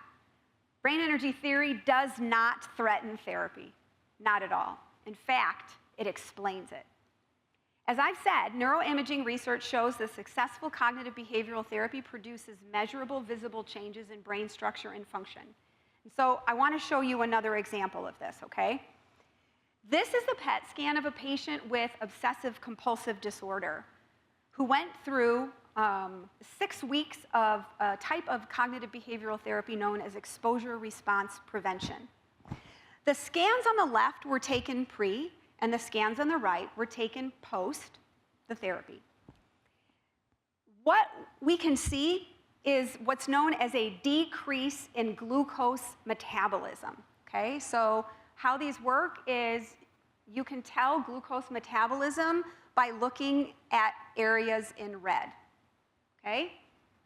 Brain energy theory does not threaten therapy, not at all. In fact, it explains it. As I've said, neuroimaging research shows that successful cognitive behavioral therapy produces measurable, visible changes in brain structure and function. And so I want to show you another example of this, okay? This is a PET scan of a patient with obsessive-compulsive disorder who went through 6 weeks of a type of cognitive behavioral therapy known as exposure response prevention. The scans on the left were taken pre, and the scans on the right were taken post the therapy. What we can see is what's known as a decrease in glucose metabolism, okay? So how these work is you can tell glucose metabolism by looking at areas in red, okay?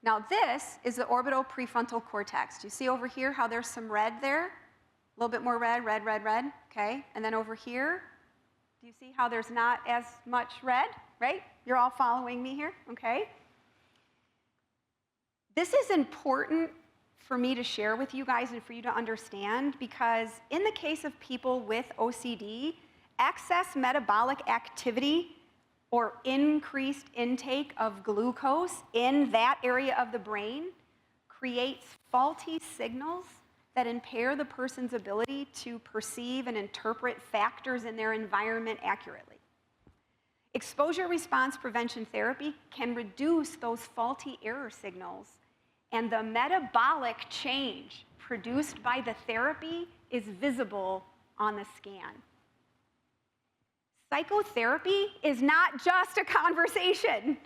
Now this is the orbital prefrontal cortex. Do you see over here how there's some red there? A little bit more red, red, red, red, okay? And then over here, do you see how there's not as much red, right? You're all following me here, okay? This is important for me to share with you guys and for you to understand because in the case of people with OCD, excess metabolic activity or increased intake of glucose in that area of the brain creates faulty signals that impair the person's ability to perceive and interpret factors in their environment accurately. Exposure response prevention therapy can reduce those faulty error signals, and the metabolic change produced by the therapy is visible on the scan. Psychotherapy is not just a conversation.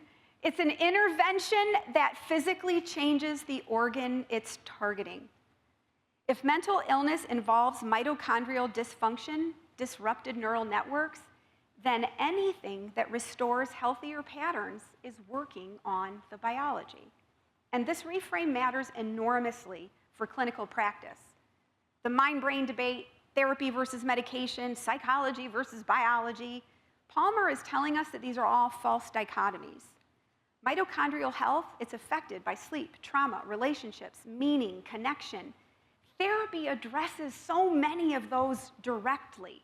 It's an intervention that physically changes the organ it's targeting. If mental illness involves mitochondrial dysfunction, disrupted neural networks, then anything that restores healthier patterns is working on the biology. And this reframe matters enormously for clinical practice. The mind-brain debate, therapy versus medication, psychology versus biology, Palmer is telling us that these are all false dichotomies. Mitochondrial health, it's affected by sleep, trauma, relationships, meaning, connection. Therapy addresses so many of those directly.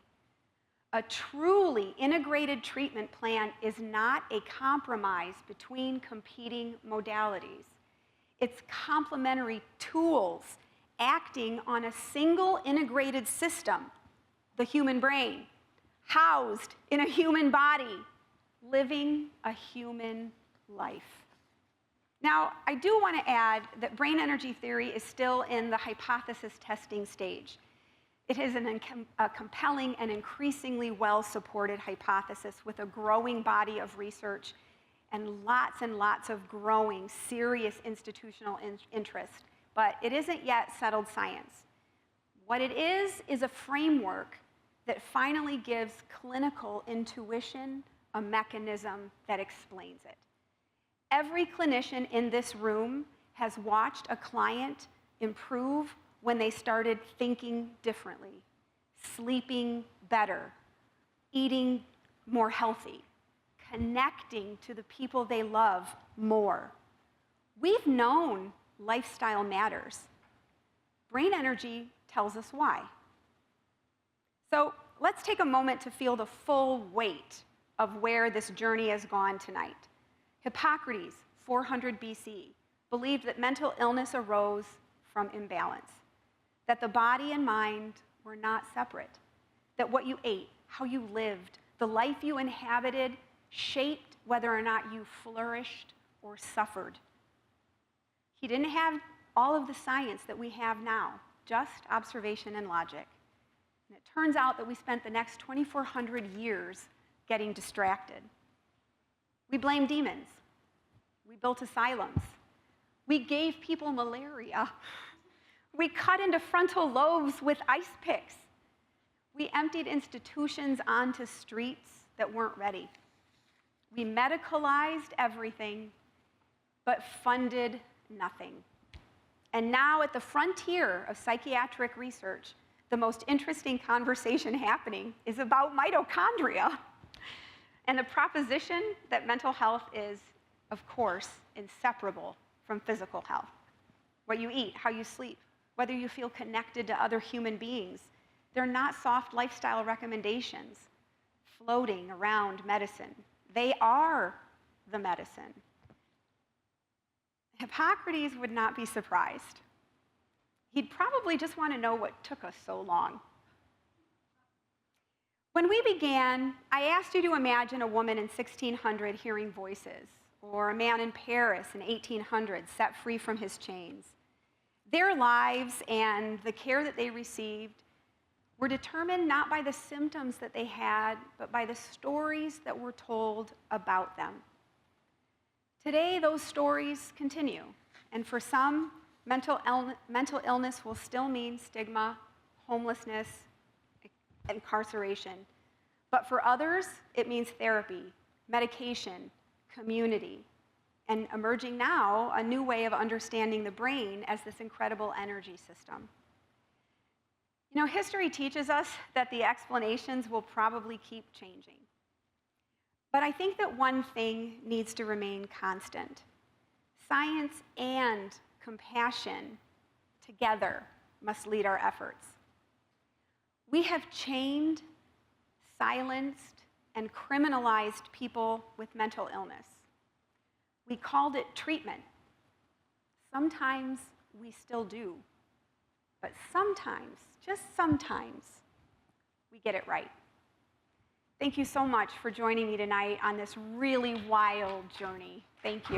A truly integrated treatment plan is not a compromise between competing modalities. It's complementary tools acting on a single integrated system, the human brain, housed in a human body, living a human life. Now, I do want to add that brain energy theory is still in the hypothesis testing stage. It is a compelling and increasingly well-supported hypothesis with a growing body of research and lots of growing serious institutional interest. But it isn't yet settled science. What it is a framework that finally gives clinical intuition a mechanism that explains it. Every clinician in this room has watched a client improve when they started thinking differently, sleeping better, eating more healthy, connecting to the people they love more. We've known lifestyle matters. Brain energy tells us why. So let's take a moment to feel the full weight of where this journey has gone tonight. Hippocrates, 400 BC, believed that mental illness arose from imbalance, that the body and mind were not separate, that what you ate, how you lived, the life you inhabited shaped whether or not you flourished or suffered. He didn't have all of the science that we have now, just observation and logic. And it turns out that we spent the next 2,400 years getting distracted. We blamed demons. We built asylums. We gave people malaria. We cut into frontal lobes with ice picks. We emptied institutions onto streets that weren't ready. We medicalized everything, but funded nothing. And now at the frontier of psychiatric research, the most interesting conversation happening is about mitochondria and the proposition that mental health is, of course, inseparable from physical health. What you eat, how you sleep, whether you feel connected to other human beings, they're not soft lifestyle recommendations floating around medicine. They are the medicine. Hippocrates would not be surprised. He'd probably just want to know what took us so long. When we began, I asked you to imagine a woman in 1600 hearing voices, or a man in Paris in 1800 set free from his chains. Their lives and the care that they received were determined not by the symptoms that they had, but by the stories that were told about them. Today, those stories continue, and for some, mental illness will still mean stigma, homelessness, incarceration. But for others, it means therapy, medication, community, and emerging now, a new way of understanding the brain as this incredible energy system. You know, history teaches us that the explanations will probably keep changing. But I think that one thing needs to remain constant. Science and compassion together must lead our efforts. We have chained, silenced, and criminalized people with mental illness. We called it treatment. Sometimes we still do. But sometimes, just sometimes, we get it right. Thank you so much for joining me tonight on this really wild journey. Thank you.